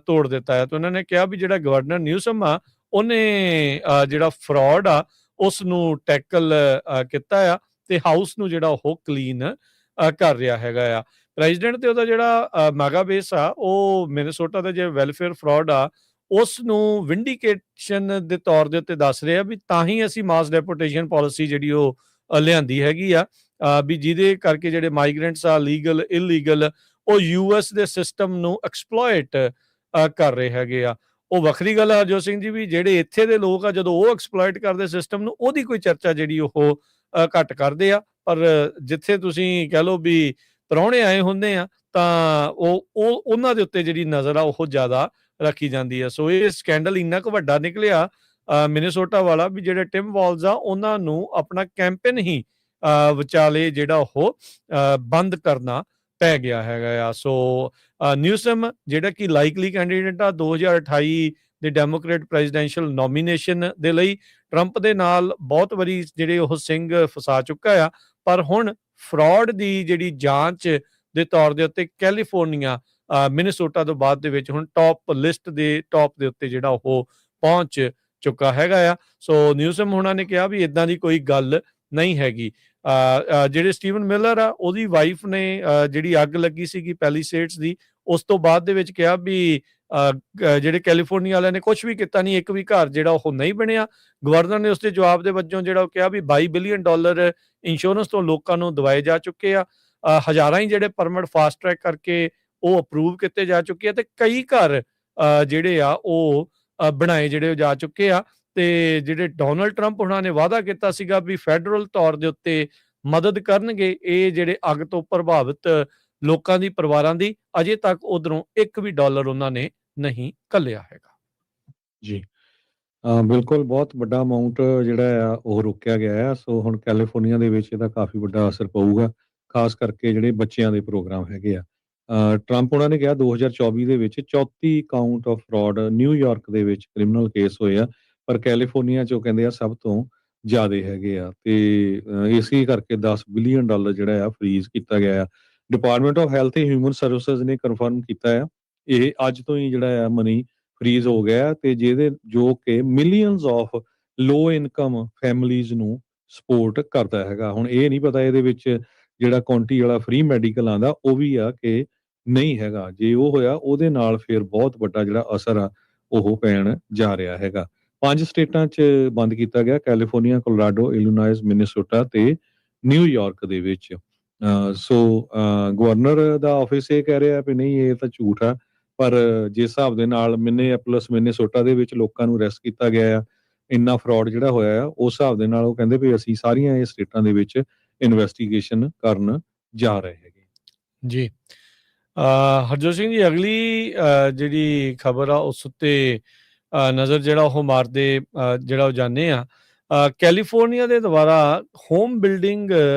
Speaker 1: ਤੋੜ ਦਿੱਤਾ ਹੈ। ਤੇ ਉਹਨਾਂ ਨੇ ਕਿਹਾ ਵੀ ਜਿਹੜਾ ਗਵਰਨਰ ਨਿਊਸਮ ਆ, ਉਹਨੇ ਜਿਹੜਾ ਫਰਾਡ ਆ ਉਸ ਨੂੰ ਟੈਕਲ ਕੀਤਾ ਆ, ਤੇ ਹਾਊਸ ਨੂੰ ਜਿਹੜਾ ਉਹ ਕਲੀਨ ਕਰ ਰਿਹਾ ਹੈਗਾ ਆ। ਪ੍ਰੈਜ਼ੀਡੈਂਟ ਤੇ ਉਹਦਾ ਜਿਹੜਾ ਮੈਗਾ ਬੇਸ ਆ, ਉਹ ਮਿਨੇਸੋਟਾ ਦਾ ਜਿਹੜਾ ਵੈਲਫੇਅਰ ਫਰਾਡ ਆ ਉਸ ਨੂੰ ਵਿੰਡੀਕੇਸ਼ਨ ਦੇ ਤੌਰ ਦੇ ਉੱਤੇ ਦੱਸ ਰਿਹਾ ਵੀ ਤਾਂ ਹੀ ਅਸੀਂ ਮਾਸ ਡੈਪੋਟੇਸ਼ਨ ਪਾਲਿਸੀ ਜਿਹੜੀ ਉਹ ਲਿਆਂਦੀ ਹੈਗੀ ਆ, ਵੀ ਜਿਹਦੇ ਕਰਕੇ ਜਿਹੜੇ ਮਾਈਗ੍ਰੈਂਟਸ ਆ ਲੀਗਲ ਇਲੀਗਲ ਉਹ ਯੂਐਸ ਦੇ ਸਿਸਟਮ ਨੂੰ ਐਕਸਪਲੋਇਟ ਕਰ ਰਹੇ ਹੈਗੇ ਆ। ਉਹ ਵੱਖਰੀ ਗੱਲ ਆ ਹਰਜੋਤ ਸਿੰਘ ਜੀ, ਵੀ ਜਿਹੜੇ ਇੱਥੇ ਦੇ ਲੋਕ ਆ ਜਦੋਂ ਉਹ ਐਕਸਪਲੋਇਟ ਕਰਦੇ ਸਿਸਟਮ ਨੂੰ, ਉਹਦੀ ਕੋਈ ਚਰਚਾ ਜਿਹੜੀ ਉਹ ਘੱਟ ਕਰਦੇ ਆ। ਪਰ ਜਿੱਥੇ ਤੁਸੀਂ ਕਹਿ ਲਓ ਵੀ ਪ੍ਰਾਹੁਣੇ ਆਏ ਹੁੰਦੇ ਆ, ਤਾਂ ਉਹ ਉਹਨਾਂ ਦੇ ਉੱਤੇ ਜਿਹੜੀ ਨਜ਼ਰ ਆ ਉਹ ਜ਼ਿਆਦਾ ਰੱਖੀ ਜਾਂਦੀ ਆ। ਸੋ ਇਹ ਸਕੈਂਡਲ ਇੰਨਾ ਕੁ ਵੱਡਾ ਨਿਕਲਿਆ ਮਿਨੇਸੋਟਾ ਵਾਲਾ, ਵੀ ਜਿਹੜੇ ਟਿਮ ਵਾਲਜ਼ ਆ ਉਹਨਾਂ ਨੂੰ ਆਪਣਾ ਕੈਂਪੇਨ ਹੀ ਵਿਚਾਲੇ ਜਿਹੜਾ ਉਹ ਬੰਦ ਕਰਨਾ ਪੈ ਗਿਆ ਹੈਗਾ ਆ। ਸੋ ਨਿਊਸਮ ਜਿਹੜਾ ਕਿ ਲਾਈਕਲੀ ਕੈਂਡੀਡੇਟ ਆ 2028 ਦੇ ਡੈਮੋਕ੍ਰੇਟ ਪ੍ਰੈਜ਼ੀਡੈਂਸ਼ੀਅਲ ਨੋਮੀਨੇਸ਼ਨ ਦੇ ਲਈ, ਟਰੰਪ ਦੇ ਨਾਲ ਬਹੁਤ ਵਾਰੀ ਜਿਹੜੇ ਉਹ ਸਿੰਘ ਫਸਾ ਚੁੱਕਾ ਆ, ਪਰ ਹੁਣ ਫਰਾਡ ਦੀ ਜਿਹੜੀ ਜਾਂਚ ਦੇ ਤੌਰ ਦੇ ਉੱਤੇ ਕੈਲੀਫੋਰਨੀਆ ਮਿਨੇਸੋਟਾ ਤੋਂ ਬਾਅਦ ਦੇ ਵਿੱਚ ਹੁਣ ਟੌਪ ਲਿਸਟ ਦੇ ਟੌਪ ਦੇ ਉੱਤੇ ਜਿਹੜਾ ਉਹ ਪਹੁੰਚ ਚੁੱਕਾ ਹੈਗਾ ਆ। ਸੋ ਨਿਊਸਮ ਹੋਣਾ ਨੇ ਕਿਹਾ ਵੀ ਇਦਾਂ ਦੀ ਕੋਈ ਗੱਲ ਨਹੀਂ ਹੈਗੀ। ਜਿਹੜੇ ਸਟੀਵਨ ਮਿਲਰ ਆ, ਉਹਦੀ ਵਾਈਫ ਨੇ ਜਿਹੜੀ ਅੱਗ ਲੱਗੀ ਸੀਗੀ ਪੈਲੀਸੇਡਸ ਦੀ, ਉਸ ਤੋਂ ਬਾਅਦ ਦੇ ਵਿੱਚ ਕਿਹਾ ਵੀ ਜਿਹੜੇ ਕੈਲੀਫੋਰਨੀਆ ਵਾਲਿਆਂ ਨੇ ਕੁਝ ਵੀ ਕੀਤਾ ਨਹੀਂ, ਇੱਕ ਵੀ ਘਰ ਜਿਹੜਾ ਉਹ ਨਹੀਂ ਬਣਿਆ। ਗਵਰਨਰ ਨੇ ਉਸਦੇ ਜਵਾਬ ਦੇ ਵਜੋਂ ਜਿਹੜਾ ਉਹ ਕਿਹਾ ਵੀ $22 ਬਿਲੀਅਨ ਇੰਸ਼ੋਰੈਂਸ ਤੋਂ ਲੋਕਾਂ ਨੂੰ ਦਵਾਏ ਜਾ ਚੁੱਕੇ ਆ, ਹਜ਼ਾਰਾਂ ਹੀ ਜਿਹੜੇ ਪਰਮਿਟ ਫਾਸਟ ਟਰੈਕ ਕਰਕੇ ਉਹ ਅਪਰੂਵ ਕੀਤੇ ਜਾ ਚੁੱਕੇ ਆ, ਤੇ ਕਈ ਘਰ ਜਿਹੜੇ ਆ ਉਹ ਬਣਾਏ ਜਿਹੜੇ ਜਾ ਚੁੱਕੇ ਆ। ਤੇ ਜਿਹੜੇ ਡੋਨਲਡ ਟਰੰਪ ਉਹਨਾਂ ਨੇ ਵਾਅਦਾ ਕੀਤਾ ਸੀਗਾ ਵੀ ਫੈਡਰਲ ਤੌਰ ਦੇ ਉੱਤੇ ਮਦਦ ਕਰਨਗੇ ਇਹ ਜਿਹੜੇ ਅੱਗ ਤੋਂ ਪ੍ਰਭਾਵਿਤ ਲੋਕਾਂ ਦੀ, ਪਰਿਵਾਰਾਂ ਦੀ, ਅਜੇ ਤੱਕ ਉਧਰੋਂ $1 ਵੀ ਉਹਨਾਂ ਨੇ ਨਹੀਂ ਘੱਲਿਆ ਹੈਗਾ।
Speaker 2: ਜੀ ਬਿਲਕੁਲ, ਬਹੁਤ ਵੱਡਾ ਅਮਾਉਂਟ ਜਿਹੜਾ ਆ ਉਹ ਰੋਕਿਆ ਗਿਆ ਆ। ਸੋ ਹੁਣ ਕੈਲੀਫੋਰਨੀਆ ਦੇ ਵਿੱਚ ਇਹਦਾ ਕਾਫੀ ਵੱਡਾ ਅਸਰ ਪਊਗਾ, ਖਾਸ ਕਰਕੇ ਜਿਹੜੇ ਬੱਚਿਆਂ ਦੇ ਪ੍ਰੋਗਰਾਮ ਹੈਗੇ ਆ। ਟਰੰਪ ਉਹਨਾਂ ਨੇ ਕਿਹਾ 2024 ਦੇ ਵਿੱਚ 34 ਕਾਊਂਟ ਆਫ ਫਰਾਡ ਨਿਊਯਾਰਕ ਦੇ ਵਿੱਚ ਕ੍ਰਿਮੀਨਲ ਕੇਸ ਹੋਏ ਆ, ਪਰ ਕੈਲੀਫੋਰਨੀਆ 'ਚ ਉਹ ਕਹਿੰਦੇ ਆ ਸਭ ਤੋਂ ਜ਼ਿਆਦੇ ਹੈਗੇ ਆ, ਤੇ ਇਸੇ ਕਰਕੇ $10 ਬਿਲੀਅਨ ਜਿਹੜਾ ਆ ਫਰੀਜ਼ ਕੀਤਾ ਗਿਆ ਆ। ਡਿਪਾਰਟਮੈਂਟ ਆਫ ਹੈਲਥ ਤੇ ਹਿਊਮਨ ਸਰਵਿਸਿਜ਼ ਨੇ ਕਨਫਰਮ ਕੀਤਾ ਆ ਇਹ ਅੱਜ ਤੋਂ ਹੀ ਜਿਹੜਾ ਆ ਮਨੀ ਫਰੀਜ਼ ਹੋ ਗਿਆ, ਤੇ ਜਿਹਦੇ ਜੋ ਕਿ millions of low income families ਨੂੰ ਸਪੋਰਟ ਕਰਦਾ ਹੈਗਾ। ਹੁਣ ਇਹ ਨਹੀਂ ਪਤਾ ਇਹਦੇ ਵਿੱਚ ਜਿਹੜਾ ਕਾਉਂਟੀ ਵਾਲਾ ਫ੍ਰੀ ਮੈਡੀਕਲ ਆਂਦਾ ਉਹ ਵੀ ਆ ਕਿ ਨਹੀਂ ਹੈਗਾ। ਜੇ ਉਹ ਹੋਇਆ ਉਹਦੇ ਨਾਲ ਫਿਰ ਬਹੁਤ ਵੱਡਾ ਜਿਹੜਾ ਅਸਰ ਆ ਉਹ ਪੈਣ ਜਾ ਰਿਹਾ ਹੈਗਾ। 5 ਸਟੇਟਾਂ 'ਚ ਬੰਦ ਕੀਤਾ ਗਿਆ, ਕੈਲੀਫੋਰਨੀਆ, ਕੋਲੋਰਾਡੋ, ਇਲੀਨੋਇਸ, ਮਿਨੇਸੋਟਾ ਤੇ ਨਿਊਯਾਰਕ ਦੇ ਵਿੱਚ। ਗਵਰਨਰ ਦਾ ਆਫਿਸ ਇਹ ਕਹਿ ਰਿਹਾ ਵੀ ਨਹੀਂ, ਇਹ ਤਾਂ ਝੂਠ ਆ, ਪਰ ਜਿਸ ਹਿਸਾਬ ਦੇ ਨਾਲ ਮਿਨੀਐਪੋਲਿਸ, ਮਿਨੇਸੋਟਾ ਦੇ ਵਿੱਚ ਲੋਕਾਂ ਨੂੰ ਅਰੈਸਟ ਕੀਤਾ ਗਿਆ ਆ, ਇੰਨਾ ਫਰਾਡ ਜਿਹੜਾ ਹੋਇਆ ਆ, ਉਸ ਹਿਸਾਬ ਦੇ ਨਾਲ ਉਹ ਕਹਿੰਦੇ ਵੀ ਅਸੀਂ ਸਾਰੀਆਂ ਇਹ ਸਟੇਟਾਂ ਦੇ ਵਿੱਚ ਇਨਵੈਸਟੀਗੇਸ਼ਨ ਕਰਨ ਜਾ ਰਹੇ ਹੈਗੇ।
Speaker 1: ਜੀ। ਹਰਜੋਤ ਸਿੰਘ ਜੀ, ਅਗਲੀ ਜਿਹੜੀ ਖਬਰ ਆ ਉਸ ਉੱਤੇ ਨਜ਼ਰ ਜਿਹੜਾ ਉਹ ਮਾਰਦੇ ਜਿਹੜਾ ਉਹ ਜਾਂਦੇ ਆ। ਕੈਲੀਫੋਰਨੀਆ ਦੇ ਦੁਆਰਾ ਹੋਮ ਬਿਲਡਿੰਗ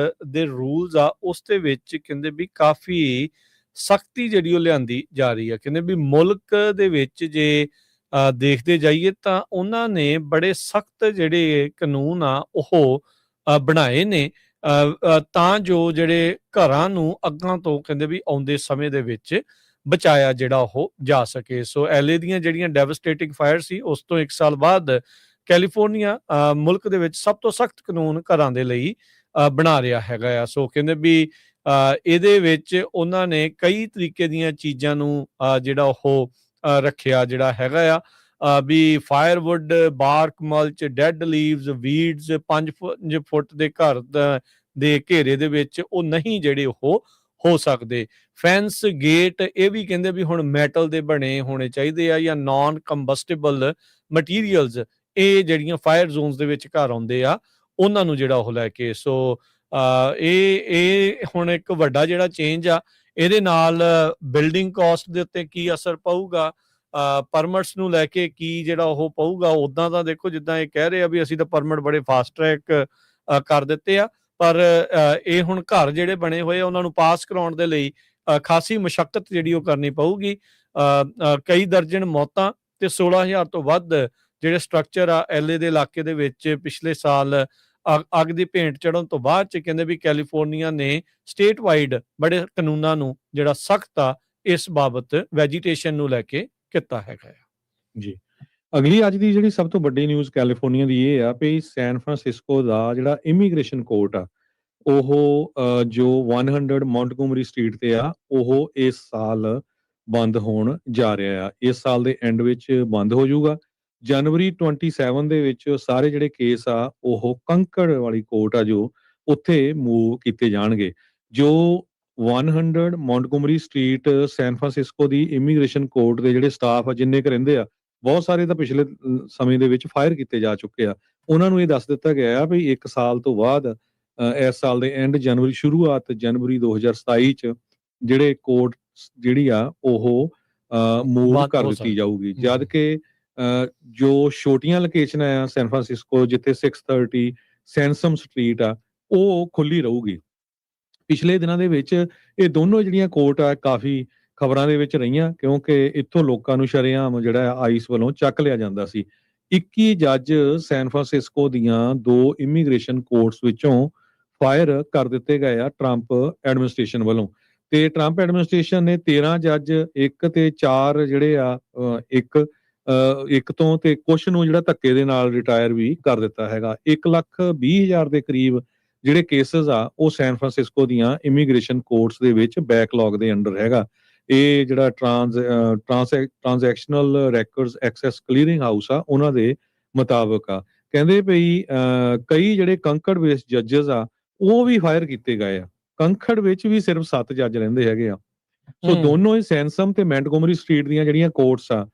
Speaker 1: ਦੇ ਰੂਲਸ ਆ, ਉਸ ਦੇ ਵਿੱਚ ਕਹਿੰਦੇ ਵੀ ਕਾਫੀ ਸਖਤੀ ਜਿਹੜੀ ਉਹ ਲਿਆਂਦੀ ਜਾ ਰਹੀ ਆ। ਕਹਿੰਦੇ ਵੀ ਮੁਲਕ ਦੇ ਵਿੱਚ ਜੇ ਦੇਖਦੇ ਜਾਈਏ ਤਾਂ ਉਹਨਾਂ ਨੇ ਬੜੇ ਸਖਤ ਜਿਹੜੇ ਕਾਨੂੰਨ ਆ ਉਹ ਬਣਾਏ ਨੇ, ਤਾਂ ਜੋ ਜਿਹੜੇ ਘਰਾਂ ਨੂੰ ਅੱਗਾਂ ਤੋਂ ਕਹਿੰਦੇ ਵੀ ਆਉਂਦੇ ਸਮੇਂ ਦੇ ਵਿੱਚ ਬਚਾਇਆ ਜਿਹੜਾ ਉਹ ਜਾ ਸਕੇ। ਸੋ LA ਦੀਆਂ ਜਿਹੜੀਆਂ ਡੈਵਸਟੇਟਿੰਗ ਫਾਇਰ ਸੀ, ਉਸ ਤੋਂ 1 ਸਾਲ ਬਾਅਦ ਕੈਲੀਫੋਰਨੀਆ ਮੁਲਕ ਦੇ ਵਿੱਚ ਸਭ ਤੋਂ ਸਖਤ ਕਾਨੂੰਨ ਘਰਾਂ ਦੇ ਲਈ ਬਣਾ ਰਿਹਾ ਹੈਗਾ ਆ। ਸੋ ਕਹਿੰਦੇ ਵੀ ਇਹਦੇ ਵਿੱਚ ਉਹਨਾਂ ਨੇ ਕਈ ਤਰੀਕੇ ਦੀਆਂ ਚੀਜ਼ਾਂ ਨੂੰ ਜਿਹੜਾ ਉਹ ਰੱਖਿਆ ਜਿਹੜਾ ਹੈਗਾ ਆ, ਵੀ ਫਾਇਰਵੁੱਡ, ਬਾਰਕ ਮਲਚ, ਡੈਡ ਲੀਵਸ, ਵੀਡਸ 5 ਫੁੱਟ ਦੇ ਘਰ ਦੇ ਘੇਰੇ ਦੇ ਵਿੱਚ ਉਹ ਨਹੀਂ ਜਿਹੜੇ ਉਹ ਹੋ ਸਕਦੇ। ਫੈਂਸ, ਗੇਟ ਇਹ ਵੀ ਕਹਿੰਦੇ ਵੀ ਹੁਣ ਮੈਟਲ ਦੇ ਬਣੇ ਹੋਣੇ ਚਾਹੀਦੇ ਆ, ਜਾਂ ਨਾਨ ਕੰਬਸਟੇਬਲ ਮਟੀਰੀਅਲਸ, ਇਹ ਜਿਹੜੀਆਂ ਫਾਇਰ ਜ਼ੋਨਸ ਦੇ ਵਿੱਚ ਘਰ ਆਉਂਦੇ ਆ ਉਹਨਾਂ ਨੂੰ ਜਿਹੜਾ ਉਹ ਲੈ ਕੇ। ਸੋ ਇਹ ਹੁਣ ਇੱਕ ਵੱਡਾ ਜਿਹੜਾ ਚੇਂਜ ਆ। ਇਹਦੇ ਨਾਲ ਬਿਲਡਿੰਗ ਕਾਸਟ ਦੇ ਉੱਤੇ ਕੀ ਅਸਰ ਪਊਗਾ, ਪਰਮਿਟਸ ਨੂੰ ਲੈ ਕੇ ਕੀ ਜਿਹੜਾ ਉਹ ਪਊਗਾ। ਉੱਦਾਂ ਤਾਂ ਦੇਖੋ, ਜਿੱਦਾਂ ਇਹ ਕਹਿ ਰਹੇ ਆ ਵੀ ਅਸੀਂ ਤਾਂ ਪਰਮਿਟ ਬੜੇ ਫਾਸਟ ਟਰੈਕ ਕਰ ਦਿੱਤੇ ਆ, ਪਰ ਇਹ ਹੁਣ ਘਰ ਜਿਹੜੇ ਬਣੇ ਹੋਏ ਆ ਉਹਨਾਂ ਨੂੰ ਪਾਸ ਕਰਾਉਣ ਦੇ ਲਈ ਖਾਸੀ ਮੁਸ਼ੱਕਤ ਜਿਹੜੀ ਉਹ ਕਰਨੀ ਪਊਗੀ। ਕਈ ਦਰਜਨ ਮੌਤਾਂ ਤੇ 16,000 ਤੋਂ ਵੱਧ ਜਿਹੜੇ ਸਟਰਕਚਰ ਆ LA ਦੇ ਇਲਾਕੇ ਦੇ ਵਿੱਚ ਪਿਛਲੇ ਸਾਲ ਅੱਗ ਦੀ ਭੇਂਟ ਚੜ੍ਹਨ ਤੋਂ ਬਾਅਦ ਚ ਕਹਿੰਦੇ ਵੀ ਕੈਲੀਫੋਰਨੀਆ ਨੇ ਸਟੇਟ ਵਾਈਡ ਬੜੇ ਕਾਨੂੰਨਾਂ ਨੂੰ ਜਿਹੜਾ ਸਖਤ ਆ ਇਸ ਬਾਬਤ ਵੈਜੀਟੇਸ਼ਨ ਨੂੰ ਲੈ ਕੇ ਕੀਤਾ ਹੈਗਾ
Speaker 2: ਜੀ। ਅਗਲੀ ਅੱਜ ਦੀ ਜਿਹੜੀ ਸਭ ਤੋਂ ਵੱਡੀ ਨਿਊਜ਼ ਕੈਲੀਫੋਰਨੀਆ ਦੀ ਇਹ ਆ ਵੀ ਸੈਨ ਫਰਾਂਸਿਸਕੋ ਦਾ ਜਿਹੜਾ ਇਮੀਗ੍ਰੇਸ਼ਨ ਕੋਰਟ ਆ, ਉਹ ਜੋ 100 ਮੌਂਟਗੋਮਰੀ ਸਟਰੀਟ ਤੇ ਆ, ਉਹ ਇਸ ਸਾਲ ਬੰਦ ਹੋਣ ਜਾ ਰਿਹਾ ਆ। ਇਸ ਸਾਲ ਦੇ ਐਂਡ ਵਿੱਚ ਬੰਦ ਹੋ ਜਾਊਗਾ। ਜਨਵਰੀ 27 ਦੇ ਵਿੱਚ ਸਾਰੇ ਜਿਹੜੇ ਕੇਸ ਆ ਉਹ ਕੰਕੜ ਵਾਲੀ ਕੋਰਟ ਆ ਜੋ ਉੱਥੇ ਮੂਵ ਕੀਤੇ ਜਾਣਗੇ। ਜੋ 100 ਮੌਂਟਗੋਮਰੀ ਸਟਰੀਟ ਸੈਨ ਫਰਾਂਸਿਸਕੋ ਦੀ ਇਮੀਗ੍ਰੇਸ਼ਨ ਕੋਰਟ ਦੇ ਜਿਹੜੇ ਸਟਾਫ ਆ, ਜਿੰਨੇ ਕੁ ਰਹਿੰਦੇ ਆ, ਬਹੁਤ ਸਾਰੇ ਤਾਂ ਪਿਛਲੇ ਸਮੇਂ ਦੇ ਵਿੱਚ ਫਾਇਰ ਕੀਤੇ ਜਾ ਚੁੱਕੇ ਆ। ਉਹਨਾਂ ਨੂੰ ਇਹ ਦੱਸ ਦਿੱਤਾ ਗਿਆ ਆ ਵੀ 1 ਸਾਲ ਤੋਂ ਬਾਅਦ ਇਸ ਸਾਲ ਦੇ ਐਂਡ ਸ਼ੁਰੂਆਤ ਜਨਵਰੀ 2027 ਚ ਜਿਹੜੇ ਕੋਰਟ ਜਿਹੜੀ ਆ ਉਹ ਮੂਵ ਕਰ ਦਿੱਤੀ ਜਾਊਗੀ। ਜਦ ਕਿ ਜੋ ਛੋਟੀਆਂ ਲੋਕੇਸ਼ਨਾਂ ਆ ਸੈਨ ਫਰਾਂਸਿਸਕੋ, ਜਿੱਥੇ 630 ਸੈਨਸਮ ਸਟਰੀਟ ਆ, ਉਹ ਖੁੱਲੀ ਰਹੂਗੀ। ਪਿਛਲੇ ਦਿਨਾਂ ਦੇ ਵਿੱਚ ਇਹ ਦੋਨੋਂ ਜਿਹੜੀਆਂ ਕੋਰਟ ਆ ਕਾਫੀ ਖਬਰਾਂ ਦੇ ਵਿੱਚ ਰਹੀਆਂ, ਕਿਉਂਕਿ ਇੱਥੋਂ ਲੋਕਾਂ ਨੂੰ ਸ਼ਰੇਆਮ ਜਿਹੜਾ ਆਈਸ ਵੱਲੋਂ ਚੱਕ ਲਿਆ ਜਾਂਦਾ ਸੀ। 21 ਜੱਜ ਸੈਨ ਫਰਾਂਸਿਸਕੋ ਦੀਆਂ 2 ਇਮੀਗ੍ਰੇਸ਼ਨ ਕੋਰਟਸ ਵਿੱਚੋਂ ਫਾਇਰ ਕਰ ਦਿੱਤੇ ਗਏ ਆ ਟਰੰਪ ਐਡਮਿਨਿਸਟ੍ਰੇਸ਼ਨ ਵੱਲੋਂ। ਤੇ ਟਰੰਪ ਐਡਮਿਨਿਸਟ੍ਰੇਸ਼ਨ ਨੇ 13 ਜੱਜ, 1 ਤੇ 4 ਜਿਹੜੇ ਆ ਇੱਕ ਤੋਂ ਤੇ ਕੁਛ ਨੂੰ ਜਿਹੜਾ ਧੱਕੇ ਦੇ ਨਾਲ ਰਿਟਾਇਰ ਵੀ ਕਰ ਦਿੱਤਾ ਹੈਗਾ। 1,20,000 ਦੇ ਕਰੀਬ ਜਿਹੜੇ ਕੇਸਸ ਆ ਉਹ ਸੈਨ ਫਰਾਂਸਿਸਕੋ ਦੀਆਂ ਇਮੀਗ੍ਰੇਸ਼ਨ ਕੋਰਟਸ ਦੇ ਵਿੱਚ ਬੈਕਲੌਗ ਦੇ ਅੰਡਰ ਹੈਗਾ। ਇਹ ਜਿਹੜਾ ਟ੍ਰਾਂਜੈਕਸ਼ਨਲ ਰੈਕੋਰਡਸ ਐਕਸੈਸ ਕਲੀਅਰਿੰਗ ਹਾਊਸ ਆ, ਉਹਨਾਂ ਦੇ ਮੁਤਾਬਕ ਆ। ਕਹਿੰਦੇ ਭਈ ਕਈ ਜਿਹੜੇ ਕੰਕੜ ਬੇਸ ਜੱਜਸ ਆ ਉਹ ਵੀ ਫਾਇਰ ਕੀਤੇ ਗਏ ਆ। ਕੰਕੜ ਵਿੱਚ ਵੀ ਸਿਰਫ 7 ਜੱਜ ਰਹਿੰਦੇ ਹੈਗੇ ਆ। ਸੋ ਦੋਨੋਂ ਹੀ ਸੈਨਸਮ ਤੇ ਮੌਂਟਗੋਮਰੀ ਸਟਰੀਟ ਦੀਆਂ ਜਿਹੜੀਆਂ ਕੋਰਟਸ ਆ,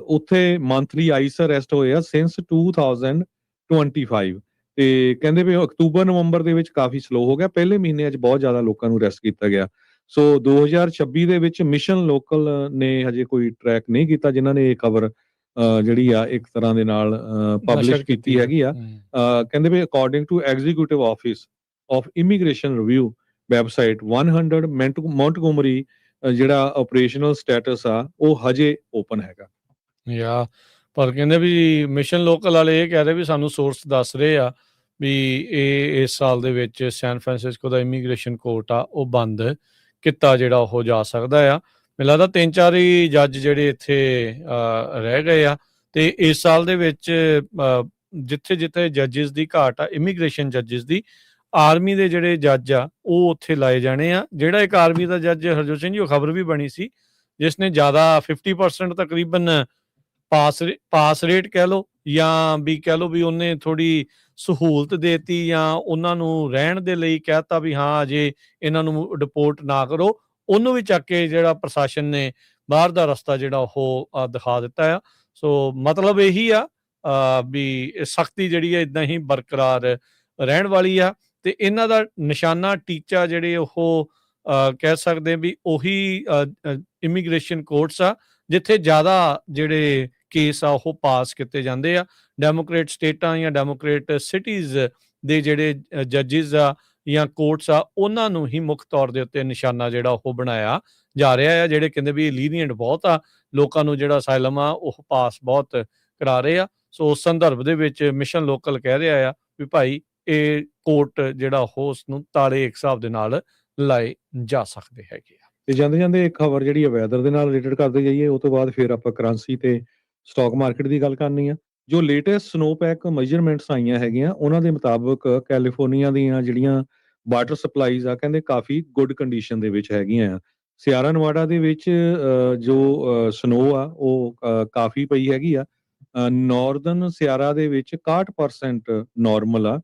Speaker 2: ਉੱਥੇ ਮੰਥਲੀ ਆਈਸ ਅਰੈਸਟ ਹੋਏ ਆ ਸਿੰਸ 2025। ਤੇ ਕਹਿੰਦੇ ਵੀ ਅਕਤੂਬਰ ਨਵੰਬਰ ਦੇ ਵਿੱਚ ਕਾਫੀ ਸਲੋ ਹੋ ਗਿਆ। ਪਹਿਲੇ ਮਹੀਨਿਆਂ 'ਚ ਬਹੁਤ ਜ਼ਿਆਦਾ ਲੋਕਾਂ ਨੂੰ ਅਰੈਸਟ ਕੀਤਾ ਗਿਆ। ਸੋ 2026 ਦੇ ਵਿੱਚ ਮਿਸ਼ਨ ਲੋਕਲ ਨੇ ਹਜੇ ਕੋਈ ਟਰੈਕ ਨਹੀਂ ਕੀਤਾ, ਜਿਨ੍ਹਾਂ ਨੇ ਇਹ ਖਬਰ ਜਿਹੜੀ ਆ ਇੱਕ ਤਰ੍ਹਾਂ ਦੇ ਨਾਲ ਪਬਲਿਸ਼ ਕੀਤੀ ਹੈਗੀ ਆ। ਕਹਿੰਦੇ ਵੀ according to executive office of immigration review website 100 Montgomery ਜਿਹੜਾ ਆਪਰੇਸ਼ਨਲ ਸਟੇਟਸ ਆ ਉਹ ਹਜੇ ਓਪਨ ਹੈਗਾ।
Speaker 1: ਪਰ ਕਹਿੰਦੇ ਵੀ ਮਿਸ਼ਨ ਲੋਕਲ ਵਾਲੇ ਇਹ ਕਹਿ ਰਹੇ ਵੀ ਸਾਨੂੰ ਸੋਰਸ ਦੱਸ ਰਹੇ ਆ ਵੀ ਇਹ ਇਸ ਸਾਲ ਦੇ ਵਿੱਚ ਸੈਨ ਫਰਾਂਸਿਸਕੋ ਦਾ ਇਮੀਗ੍ਰੇਸ਼ਨ ਕੋਰਟ ਆ ਉਹ ਬੰਦ ਕੀਤਾ ਜਿਹੜਾ ਉਹ ਜਾ ਸਕਦਾ ਆ। ਮੈਨੂੰ ਲੱਗਦਾ 3-4 ਹੀ ਜੱਜ ਜਿਹੜੇ ਇੱਥੇ ਰਹਿ ਗਏ ਆ। ਤੇ ਇਸ ਸਾਲ ਦੇ ਵਿੱਚ ਜਿੱਥੇ ਜੱਜਿਸ ਦੀ ਘਾਟ ਆ, ਇਮੀਗ੍ਰੇਸ਼ਨ ਜੱਜਿਸ ਦੀ, ਆਰਮੀ ਦੇ ਜਿਹੜੇ ਜੱਜ ਆ ਉਹ ਉੱਥੇ ਲਾਏ ਜਾਣੇ ਆ। ਜਿਹੜਾ ਇੱਕ ਆਰਮੀ ਦਾ ਜੱਜ ਹਰਜੋਤ ਸਿੰਘ ਜੀ, ਉਹ ਖਬਰ ਵੀ ਬਣੀ ਸੀ, ਜਿਸ ਨੇ ਜ਼ਿਆਦਾ 50% ਤਕਰੀਬਨ ਪਾਸ ਰੇਟ ਕਹਿ ਲਓ ਜਾਂ ਵੀ ਕਹਿ ਲਓ ਵੀ ਉਹਨੇ ਥੋੜ੍ਹੀ ਸਹੂਲਤ ਦੇਤੀ ਜਾਂ ਉਹਨਾਂ ਨੂੰ ਰਹਿਣ ਦੇ ਲਈ ਕਹਿਤਾ ਵੀ ਹਾਂ ਅਜੇ ਇਹਨਾਂ ਨੂੰ ਡਿਪੋਰਟ ਨਾ ਕਰੋ, ਉਹਨੂੰ ਵੀ ਚੱਕ ਕੇ ਜਿਹੜਾ ਪ੍ਰਸ਼ਾਸਨ ਨੇ ਬਾਹਰ ਦਾ ਰਸਤਾ ਜਿਹੜਾ ਉਹ ਦਿਖਾ ਦਿੱਤਾ ਆ। ਸੋ ਮਤਲਬ ਇਹੀ ਆ ਵੀ ਸਖਤੀ ਜਿਹੜੀ ਹੈ ਇੱਦਾਂ ਹੀ ਬਰਕਰਾਰ ਰਹਿਣ ਵਾਲੀ ਆ ਤੇ ਇਹਨਾਂ ਦਾ ਨਿਸ਼ਾਨਾ ਟੀਚਾ ਜਿਹੜੇ ਉਹ ਕਹਿ ਸਕਦੇ ਵੀ ਉਹੀ ਇਮੀਗ੍ਰੇਸ਼ਨ ਕੋਰਟਸ ਆ ਜਿੱਥੇ ਜ਼ਿਆਦਾ ਜਿਹੜੇ ਕੇਸ ਆ ਉਹ ਪਾਸ ਕੀਤੇ ਜਾਂਦੇ ਆ। ਡੈਮੋਕ੍ਰੇਟ ਸਟੇਟਾਂ ਜਾਂ ਡੈਮੋਕ੍ਰੇਟ ਸਿਟੀਜ਼ ਦੇ ਜਿਹੜੇ ਜੱਜਿਸ ਆ ਜਾਂ ਕੋਰਟਸ ਆ ਉਹਨਾਂ ਨੂੰ ਹੀ ਮੁੱਖ ਤੌਰ ਦੇ ਉੱਤੇ ਨਿਸ਼ਾਨਾ ਜਿਹੜਾ ਉਹ ਬਣਾਇਆ ਜਾ ਰਿਹਾ ਆ, ਜਿਹੜੇ ਕਹਿੰਦੇ ਵੀ ਲੀਨੀਅੰਟ ਬਹੁਤ ਆ, ਲੋਕਾਂ ਨੂੰ ਜਿਹੜਾ ਅਸਾਈਲਮ ਆ ਉਹ ਪਾਸ ਬਹੁਤ ਕਰਾ ਰਹੇ ਆ। ਸੋ ਉਸ ਸੰਦਰਭ ਦੇ ਵਿੱਚ ਮਿਸ਼ਨ ਲੋਕਲ ਕਹਿ ਰਿਹਾ ਆ ਵੀ ਭਾਈ ਇਹ ਕੋਰਟ ਜਿਹੜਾ ਉਹ ਉਸ ਨੂੰ ਤਾਲੇ ਇੱਕ ਹਿਸਾਬ ਦੇ ਨਾਲ ਲਾਏ ਜਾ ਸਕਦੇ ਹੈਗੇ ਆ।
Speaker 2: ਤੇ ਜਾਂਦੇ ਜਾਂਦੇ ਇੱਕ ਖਬਰ ਜਿਹੜੀ ਵੈਦਰ ਦੇ ਨਾਲ ਰਿਲੇਟਡ ਕਰਦੇ ਜਾਈਏ, ਉਹ ਤੋਂ ਬਾਅਦ ਫਿਰ ਆਪਾਂ ਕਰੰਸੀ ਤੇ ਸਟਾਕ ਮਾਰਕੀਟ ਦੀ ਗੱਲ ਕਰਨੀ ਆ। ਜੋ ਲੇਟੈਸਟ ਸਨੋਪੈਕ ਮੈਜਰਮੈਂਟਸ ਆਈਆਂ ਹੈਗੀਆਂ ਉਹਨਾਂ ਦੇ ਮੁਤਾਬਕ ਕੈਲੀਫੋਰਨੀਆ ਦੀਆਂ ਜਿਹੜੀਆਂ ਵਾਟਰ ਸਪਲਾਈਜ਼ ਆ ਕਹਿੰਦੇ ਕਾਫੀ ਗੁੱਡ ਕੰਡੀਸ਼ਨ ਦੇ ਵਿੱਚ ਹੈਗੀਆਂ ਆ। ਸਿਆਰਾ ਨਵਾਡਾ ਦੇ ਵਿੱਚ ਜੋ ਸਨੋ ਆ ਉਹ ਕਾਫੀ ਪਈ ਹੈਗੀ ਆ। ਨਾਰਦਰਨ ਸਿਆਰਾ ਦੇ ਵਿੱਚ 61% ਨਾਰਮਲ ਆ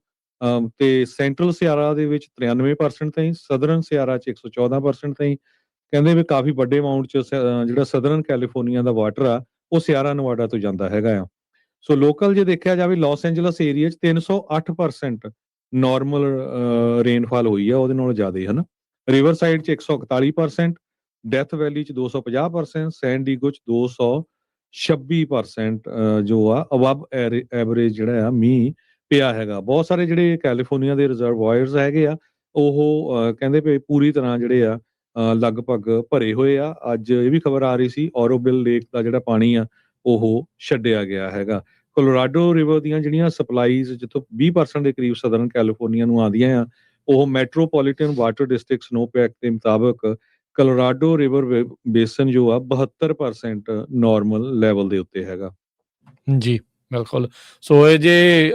Speaker 2: ਤੇ ਸੈਂਟਰਲ ਸਿਆਰਾ ਦੇ ਵਿੱਚ 93% ਤਾਈਂ, ਸਦਰਨ ਸਿਆਰਾ 'ਚ 114% ਤਾਈਂ। ਕਹਿੰਦੇ ਵੀ ਕਾਫੀ ਵੱਡੇ ਅਮਾਉਂਟ 'ਚ ਜਿਹੜਾ ਸਦਰਨ ਕੈਲੀਫੋਰਨੀਆ ਦਾ ਵਾਟਰ ਆ ਉਹ ਸਿਆਰਾ ਨਵਾਡਾ ਤੋਂ ਜਾਂਦਾ ਹੈਗਾ ਆ। ਸੋ ਲੋਕਲ ਜੇ ਦੇਖਿਆ ਜਾਵੇ ਲਾਸ ਐਂਜਲਸ ਏਰੀਆ 'ਚ 308% ਨਾਰਮਲ ਰੇਨਫਾਲ ਹੋਈ ਆ, ਉਹਦੇ ਨਾਲੋਂ ਜ਼ਿਆਦਾ ਹਨ। ਰਿਵਰ ਸਾਈਡ 'ਚ 141%, ਡੈਥ ਵੈਲੀ 'ਚ 250%, ਸੈਨ ਡੀਗੋ 'ਚ 226% ਜੋ ਆ ਅਬਵ ਐਵਰੇਜ ਜਿਹੜਾ ਆ ਮੀਂਹ ਪਿਆ ਹੈਗਾ। ਬਹੁਤ ਸਾਰੇ ਜਿਹੜੇ ਕੈਲੀਫੋਰਨੀਆ ਦੇ ਰਿਜ਼ਰਵਾਇਰਸ ਹੈਗੇ ਆ ਉਹ ਕਹਿੰਦੇ ਪਏ ਪੂਰੀ ਤਰ੍ਹਾਂ ਜਿਹੜੇ ਆ ਲਗਭਗ ਭਰੇ ਹੋਏ ਆ। ਅੱਜ ਇਹ ਵੀ ਖਬਰ ਆ ਰਹੀ ਸੀ ਔਰੋਵਿਲ ਲੇਕ ਦਾ ਜਿਹੜਾ ਪਾਣੀ ਆ ਉਹ ਛੱਡਿਆ ਗਿਆ ਹੈਗਾ। ਕੋਲੋਰਾਡੋ ਰਿਵਰ ਦੀਆਂ ਜਿਹੜੀਆਂ ਸਪਲਾਈਜ਼ ਜਿੱਥੋਂ 20% ਦੇ ਕਰੀਬ ਸਦਰਨ ਕੈਲੀਫੋਰਨੀਆ ਨੂੰ ਆਉਂਦੀਆਂ ਆ, ਉਹ ਮੈਟਰੋਪੋਲੀਟਨ ਵਾਟਰ ਡਿਸਟ੍ਰਿਕਟ ਸਨੋਪੈਕ ਦੇ ਮੁਤਾਬਕ ਕੋਲੋਰਾਡੋ ਰਿਵਰ ਬੇਸਨ ਜੋ ਆ 72% ਨਾਰਮਲ ਲੈਵਲ ਦੇ ਉੱਤੇ ਹੈਗਾ।
Speaker 1: ਜੀ ਬਿਲਕੁਲ। ਸੋ ਇਹ ਜੇ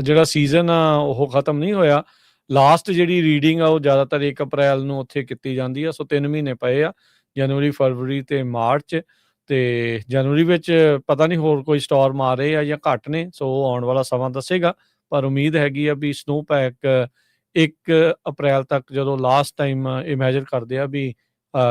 Speaker 1: ਜਿਹੜਾ ਸੀਜ਼ਨ ਆ ਉਹ ਖਤਮ ਨਹੀਂ ਹੋਇਆ, ਲਾਸਟ ਜਿਹੜੀ ਰੀਡਿੰਗ ਆ ਉਹ ਜ਼ਿਆਦਾਤਰ 1 ਅਪ੍ਰੈਲ ਨੂੰ ਉੱਥੇ ਕੀਤੀ ਜਾਂਦੀ ਆ। ਸੋ 3 ਮਹੀਨੇ ਪਏ ਆ, ਜਨਵਰੀ, ਫਰਵਰੀ ਤੇ ਮਾਰਚ। ਤੇ ਜਨਵਰੀ ਵਿੱਚ ਪਤਾ ਨਹੀਂ ਹੋਰ ਕੋਈ ਸਟੋਰਮ ਆ ਰਹੇ ਆ ਜਾਂ ਘੱਟ ਨੇ, ਸੋ ਆਉਣ ਵਾਲਾ ਸਮਾਂ ਦੱਸੇਗਾ। ਪਰ ਉਮੀਦ ਹੈਗੀ ਆ ਵੀ ਸਨੋ ਪੈਕ 1 ਅਪ੍ਰੈਲ ਤੱਕ ਜਦੋਂ ਲਾਸਟ ਟਾਈਮ ਇਹ ਮੈਜਰ ਕਰਦੇ ਆ ਵੀ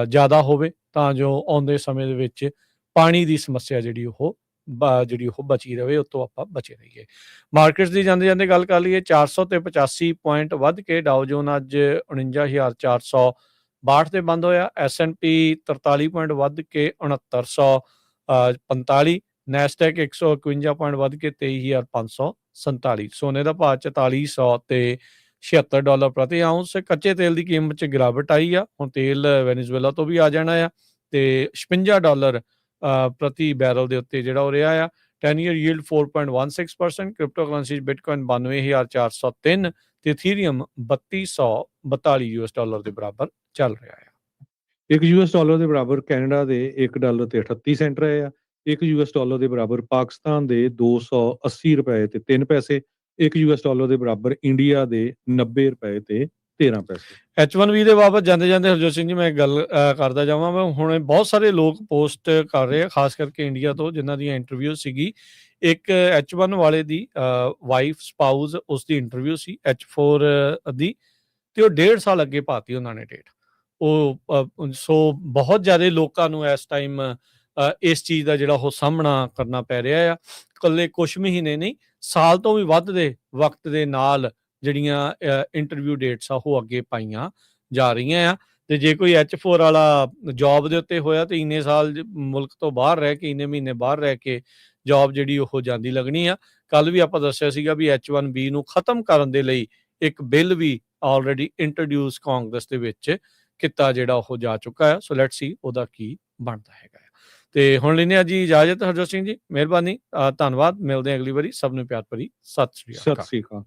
Speaker 1: ਜ਼ਿਆਦਾ ਹੋਵੇ ਤਾਂ ਜੋ ਆਉਂਦੇ ਸਮੇਂ ਦੇ ਵਿੱਚ ਪਾਣੀ ਦੀ ਸਮੱਸਿਆ ਜਿਹੜੀ ਉਹ ਬਚੀ ਰਵੇ, ਉਹ ਤੋਂ ਆਪਾਂ ਬਚੇ ਰਹੀਏ। ਮਾਰਕੀਟਸ ਦੀ ਜਾਂਦੇ ਜਾਂਦੇ ਗੱਲ ਕਰ ਲਈਏ, 400 ਤੇ 85 ਪੁਆਇੰਟ ਵੱਧ ਕੇ ਡਾਓ ਜੋਨ ਅੱਜ 49,462 ਤੇ ਬੰਦ ਹੋਇਆ। S&P 43 ਪੁਆਇੰਟ ਵੱਧ ਕੇ 6945, ਨੈਸਡੈਕ 151 ਪੁਆਇੰਟ ਵੱਧ ਕੇ 23,547। ਸੋਨੇ ਦਾ ਭਾਅ 4400 ਤੇ $76 ਪ੍ਰਤੀ ਆਉਂਸ। ਕੱਚੇ ਤੇਲ ਦੀ ਕੀਮਤ 'ਚ ਗਿਰਾਵਟ ਆਈ ਆ, ਹੁਣ ਤੇਲ ਵੈਨੇਜ਼ੁਏਲਾ ਤੋਂ ਵੀ ਆ ਜਾਣਾ ਆ ਤੇ $56 ਪ੍ਰਤੀ ਬੈਰਲ ਦੇ ਉੱਤੇ ਜਿਹੜਾ ਉਹ ਰਿਹਾ ਆ। 10 year yield 4.16%। Crypto currency Bitcoin 92,403 ਤੇ ਇਥੀਰੀਅਮ $3242 ਦੇ ਬਰਾਬਰ ਚੱਲ ਰਿਹਾ ਆ।
Speaker 2: $1 ਦੇ ਬਰਾਬਰ ਕੈਨੇਡਾ ਦੇ $1 ਤੇ 38 ਸੈਂਟ ਰਹੇ ਆ। $1 ਦੇ ਬਰਾਬਰ ਪਾਕਿਸਤਾਨ ਦੇ $280 ਤੇ 3 ਪੈਸੇ। $1 ਦੇ ਬਰਾਬਰ ਇੰਡੀਆ ਦੇ $90 ਤੇ 13 ਪੈਸੇ।
Speaker 1: H1B ਦੇ ਬਾਬਤ ਜਾਂਦੇ ਜਾਂਦੇ ਹਰਜੋਤ ਸਿੰਘ ਜੀ ਮੈਂ ਗੱਲ ਕਰਦਾ ਜਾਵਾਂ। ਮੈਂ ਹੁਣ ਬਹੁਤ ਸਾਰੇ ਲੋਕ ਪੋਸਟ ਕਰ ਰਹੇ ਆ, ਖਾਸ ਕਰਕੇ ਇੰਡੀਆ ਤੋਂ, ਜਿਨ੍ਹਾਂ ਦੀਆਂ ਇੰਟਰਵਿਊ ਸੀਗੀ। ਇੱਕ H1 ਵਾਲੇ ਦੀ ਵਾਈਫ ਸਪਾਊਸ, ਉਸ ਦੀ ਇੰਟਰਵਿਊ ਸੀ H4 ਦੀ, ਤੇ ਉਹ 1.5 ਸਾਲ ਅੱਗੇ ਪਾਤੀ ਉਹਨਾਂ ਨੇ ਡੇਟ। ਉਹ ਸੋ ਬਹੁਤ ਜ਼ਿਆਦਾ ਲੋਕਾਂ ਨੂੰ ਇਸ ਟਾਈਮ ਇਸ ਚੀਜ਼ ਦਾ ਜਿਹੜਾ ਉਹ ਸਾਹਮਣਾ ਕਰਨਾ ਪੈ ਰਿਹਾ ਆ। ਇਕੱਲੇ ਕੁਛ ਮਹੀਨੇ ਨਹੀਂ, ਸਾਲ ਤੋਂ ਵੀ ਵੱਧ ਦੇ ਵਕਤ ਦੇ ਨਾਲ ਜਿਹੜੀਆਂ ਇੰਟਰਵਿਊ ਡੇਟਸ ਆ ਉਹ ਅੱਗੇ ਪਾਈਆਂ ਜਾ ਰਹੀਆਂ ਆ। ਤੇ ਜੇ ਕੋਈ H4 ਵਾਲਾ ਜੌਬ ਦੇ ਉੱਤੇ ਹੋਇਆ ਤੇ ਇੰਨੇ ਸਾਲ ਮੁਲਕ ਤੋਂ ਬਾਹਰ ਰਹਿ ਕੇ, ਇੰਨੇ ਮਹੀਨੇ ਬਾਹਰ ਰਹਿ ਕੇ ਜੌਬ ਜਿਹੜੀ ਉਹ ਜਾਂਦੀ ਲੱਗਣੀ ਆ। ਕੱਲ ਵੀ ਆਪਾਂ ਦੱਸਿਆ ਸੀਗਾ ਵੀ H1B ਨੂੰ ਖਤਮ ਕਰਨ ਦੇ ਲਈ ਇੱਕ ਬਿੱਲ ਵੀ ਆਲਰੇਡੀ ਇੰਟਰੋਡਿਊਸ ਕਾਂਗਰਸ ਦੇ ਵਿੱਚ ਕੀਤਾ ਜਿਹੜਾ ਉਹ ਜਾ ਚੁੱਕਾ ਹੈ। ਸੋ ਲੈਟਸ ਸੀ ਉਹਦਾ ਕੀ ਬਣਦਾ ਹੈਗਾ। ਤੇ ਹੁਣ ਲੈਂਦੇ ਹਾਂ ਜੀ ਇਜਾਜ਼ਤ। ਹਰਜੋਤ ਸਿੰਘ ਜੀ ਮਿਹਰਬਾਨੀ, ਧੰਨਵਾਦ। ਮਿਲਦੇ ਹਾਂ ਅਗਲੀ ਵਾਰੀ। ਸਭ ਨੂੰ ਪਿਆਰ ਭਰੀ ਸਤਿ ਸ੍ਰੀ ਅਕਾਲ।